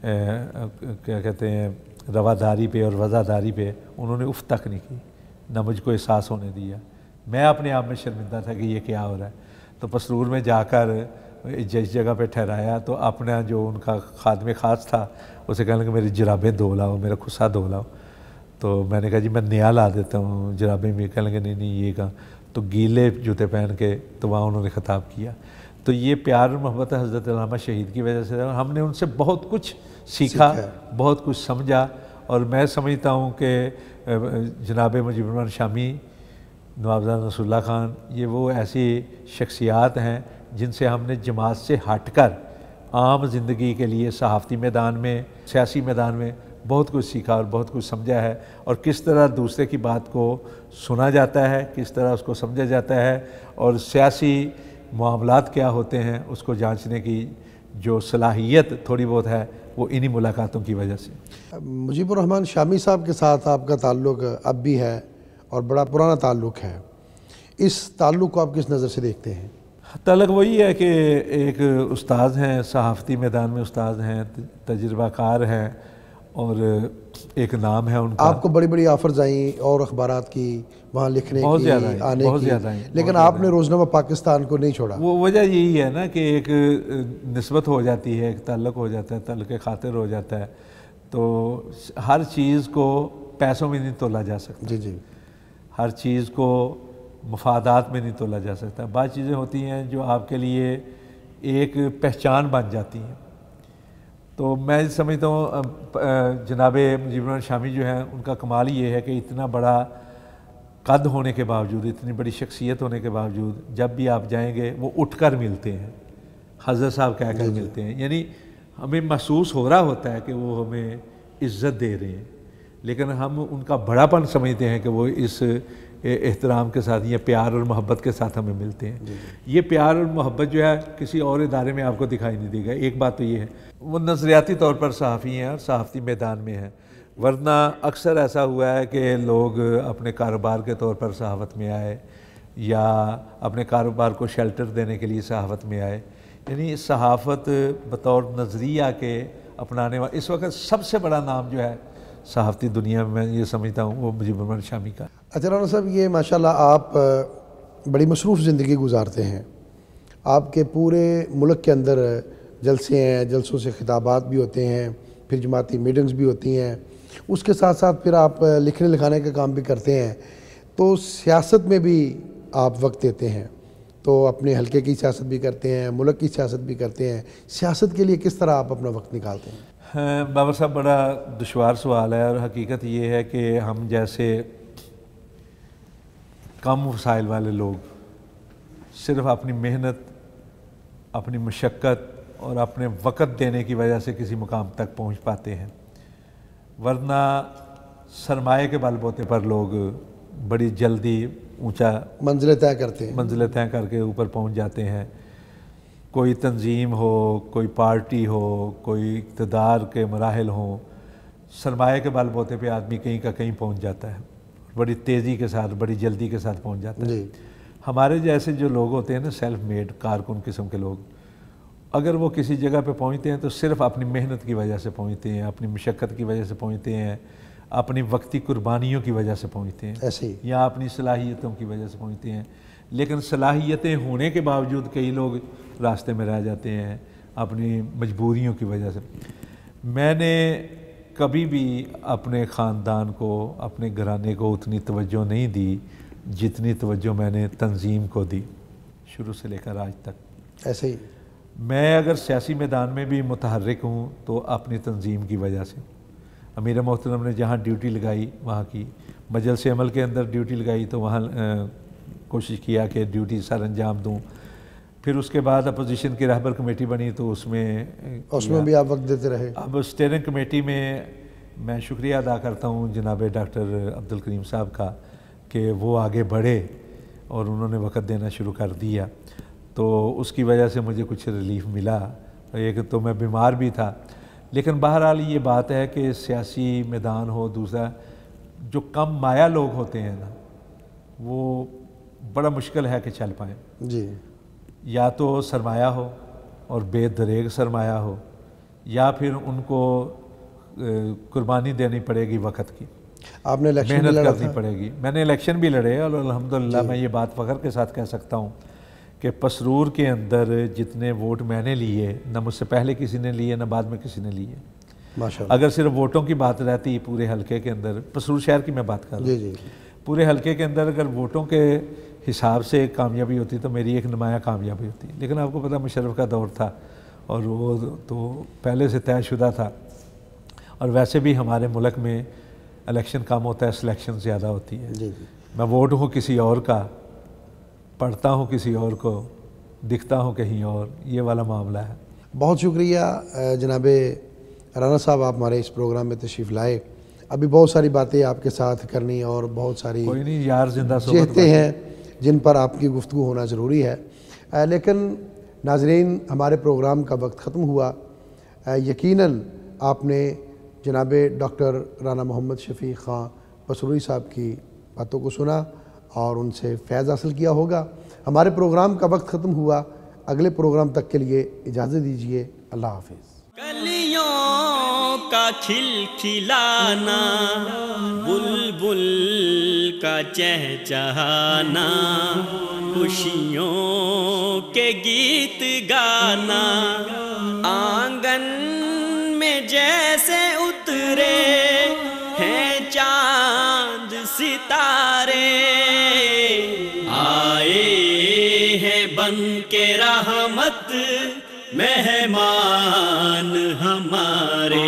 क्या कहते हैं रवादारी पे और वज़ादारी पे, उन्होंने उफ तक नहीं की, ना मुझको एहसास होने दिया। मैं अपने आप में शर्मिंदा था कि ये क्या हो रहा है। तो पसरूर में जाकर जिस जगह पे ठहराया तो अपना जो उनका खादमे ख़ास था उसे कहने लगे मेरी जुराबें धो लाओ, मेरा खुस्सा धो लाओ। तो मैंने कहा जी मैं नया ला देता हूँ जुराबें भी। कहने लगे नहीं ये कहाँ, तो गीले जूते पहन के तो वहाँ उन्होंने ख़िताब किया। तो ये प्यार और मोहब्बत हज़रत अल्लामा शहीद की वजह से हमने उनसे बहुत कुछ सीखा, बहुत कुछ समझा। और मैं समझता हूँ कि जनाब मुजीबुर रहमान शामी, नवाबजादा नसरुल्लाह खान, ये वो ऐसी शख्सियात हैं जिनसे हमने जमात से हट कर आम ज़िंदगी के लिए सहाफ़ती मैदान में, सियासी मैदान में बहुत कुछ सीखा और बहुत कुछ समझा है। और किस तरह दूसरे की बात को सुना जाता है, किस तरह उसको समझा जाता है, और सियासी मामलात क्या होते हैं उसको जांचने की जो सलाहियत थोड़ी बहुत है वो इन्हीं मुलाकातों की वजह से। मुजीबुर रहमान शामी साहब के साथ आपका ताल्लुक़ अब भी है और बड़ा पुराना ताल्लुक़ है, इस ताल्लुक़ को आप किस नज़र से देखते हैं? ताल्लुक़ वही है कि एक उस्ताद हैं, सहाफ़ती मैदान में उस्ताद हैं, तजुर्बाकार हैं और एक नाम है उनका। आपको बड़ी बड़ी ऑफर्स आई और अखबारात की वहाँ लिखने की, आने की, लेकिन आपने रोज़नामा पाकिस्तान को नहीं छोड़ा। वो वजह यही है ना कि एक निस्बत हो जाती है, एक ताल्लुक़ हो जाता है, ताल्लुक़ खातिर हो जाता है। तो हर चीज़ को पैसों में नहीं तोला जा सकता। जी जी, हर चीज़ को मफादात में नहीं तोला जा सकता। बाद चीज़ें होती हैं जो आपके लिए एक पहचान बन जाती हैं। तो मैं समझता हूँ जनाब मुजीबुर रहमान शामी जो हैं उनका कमाल ये है कि इतना बड़ा कद होने के बावजूद, इतनी बड़ी शख्सियत होने के बावजूद जब भी आप जाएंगे वो उठकर मिलते हैं, हज़रत साहब कहकर मिलते हैं। यानी हमें महसूस हो रहा होता है कि वो हमें इज़्ज़त दे रहे हैं, लेकिन हम उनका बड़ापन समझते हैं कि वो इस एहतराम के साथ या प्यार और मोहब्बत के साथ हमें मिलते हैं। ये प्यार और मोहब्बत जो है किसी और इदारे में आपको दिखाई नहीं देगा। एक बात तो ये है वो नज़रियाती तौर पर सहाफ़ी हैं और सहाफ़ती मैदान में हैं, वरना अक्सर ऐसा हुआ है कि लोग अपने कारोबार के तौर पर सहाफ़त में आए या अपने कारोबार को शेल्टर देने के लिए सहाफ़त में आए। यानी सहाफ़त बतौर नज़रिया के अपनाने वाला इस वक्त सबसे बड़ा नाम जो है सहाफ़ती दुनिया में मैं ये समझता हूँ वो मुजीबुर रहमान शामी का। अच्छा राना साहब, ये माशाल्लाह आप बड़ी मसरूफ़ ज़िंदगी गुजारते हैं, आपके पूरे मुल्क के अंदर जलसे हैं, जलसों से खिताबात भी होते हैं, फिर जमाती मीटिंग्स भी होती हैं, उसके साथ साथ फिर आप लिखने लिखाने का काम भी करते हैं, तो सियासत में भी आप वक्त देते हैं, तो अपने हलके की सियासत भी करते हैं, मुल्क की सियासत भी करते हैं। सियासत के लिए किस तरह आप अपना वक्त निकालते हैं? बाबा साहब, बड़ा दुश्वार सवाल है और हकीकत ये है कि हम जैसे कम वसाइल वाले लोग सिर्फ अपनी मेहनत, अपनी मशक्क़त और अपने वक़्त देने की वजह से किसी मुकाम तक पहुंच पाते हैं, वरना सरमाए के बलबूते पर लोग बड़ी जल्दी ऊंचा मंजिलें तय करते हैं, मंजिलें तय करके ऊपर पहुंच जाते हैं। कोई तंजीम हो, कोई पार्टी हो, कोई इक़्तिदार के मराहिल हों, सरमाए के बलबूते पे आदमी कहीं का कहीं पहुंच जाता है, बड़ी तेज़ी के साथ, बड़ी जल्दी के साथ पहुंच जाता है। हमारे जैसे जो लोग होते हैं ना, सेल्फ मेड कारकुन किस्म के लोग, अगर वो किसी जगह पे पहुंचते हैं तो सिर्फ अपनी मेहनत की वजह से पहुंचते हैं, अपनी मशक्क़त की वजह से पहुंचते हैं, अपनी वक्ती कुर्बानियों की वजह से पहुंचते हैं, ऐसे ही, या अपनी सलाहियतों की वजह से पहुंचते हैं। लेकिन सलाहियतें होने के बावजूद कई लोग रास्ते में रह जाते हैं अपनी मजबूरियों की वजह से। मैंने कभी भी अपने ख़ानदान को, अपने घराने को उतनी तवज्जो नहीं दी जितनी तवज्जो मैंने तंजीम को दी, शुरू से लेकर आज तक। ऐसे ही मैं अगर सियासी मैदान में भी मुतहर्रिक हूँ तो अपनी तंजीम की वजह से। अमीर मोहतरम ने जहाँ ड्यूटी लगाई, वहाँ की मजलिस अमल के अंदर ड्यूटी लगाई तो वहाँ कोशिश किया कि ड्यूटी सर अंजाम दूँ। फिर उसके बाद अपोजिशन की रहबर कमेटी बनी तो उसमें भी आप वक्त देते रहे। अब स्टीयरिंग कमेटी में मैं शुक्रिया अदा करता हूँ जनाब डॉक्टर अब्दुल करीम साहब का कि वो आगे बढ़े और उन्होंने वक़्त देना शुरू कर दिया, तो उसकी वजह से मुझे कुछ रिलीफ मिला। एक तो मैं बीमार भी था, लेकिन बहरहाल ये बात है कि सियासी मैदान हो, दूसरा जो कम माया लोग होते हैं ना, वो बड़ा मुश्किल है कि चल पाएँ जी। या तो सरमाया हो और बेदरेग सरमाया हो, या फिर उनको कुर्बानी देनी पड़ेगी वक़्त की, आपने इलेक्शन मेहनत करनी पड़ेगी। मैंने इलेक्शन भी लड़े और अल्हम्दुलिल्लाह मैं ये बात फ़ख्र के साथ कह सकता हूँ कि पसरूर के अंदर जितने वोट मैंने लिए, न मुझसे पहले किसी ने लिए, न बाद में किसी ने लिए। माशाअल्लाह। अगर सिर्फ वोटों की बात रहती पूरे हलके के अंदर, पसरूर शहर की मैं बात कर रहा हूँ, पूरे हलके के अंदर अगर वोटों के हिसाब से कामयाबी होती तो मेरी एक नुमाया कामयाबी होती। लेकिन आपको पता मुशर्रफ का दौर था और वो तो पहले से तयशुदा था, और वैसे भी हमारे मुल्क में इलेक्शन कम होता है, सिलेक्शन ज़्यादा होती है। जी। मैं वोट हूँ किसी और का, पढ़ता हूँ किसी और को, दिखता हूँ कहीं और, ये वाला मामला है। बहुत शुक्रिया जनाब राना साहब, आप हमारे इस प्रोग्राम में तशरीफ़ लाए। अभी बहुत सारी बातें आपके साथ करनी और बहुत सारी कोई नहीं यार, जिंदा चीज़ें हैं जिन पर आपकी गुफ्तगू होना ज़रूरी है। लेकिन नाज़रीन, हमारे प्रोग्राम का वक्त ख़त्म हुआ। यकीनन आपने जनाब डॉक्टर राना मोहम्मद शफ़ीक़ ख़ां पसरूरी साहब की बातों को सुना और उनसे फैज़ हासिल किया होगा। हमारे प्रोग्राम का वक्त ख़त्म हुआ। अगले प्रोग्राम तक के लिए इजाज़त दीजिए। अल्लाह हाफ़िज़। कलियों का खिलखिलाना, बुलबुल का चहचहाना, खुशियों के गीत गाना, आंगन में जैसे उतरे हैं चांद सितारे, आए हैं बन के रहमत मेहमान हमारे।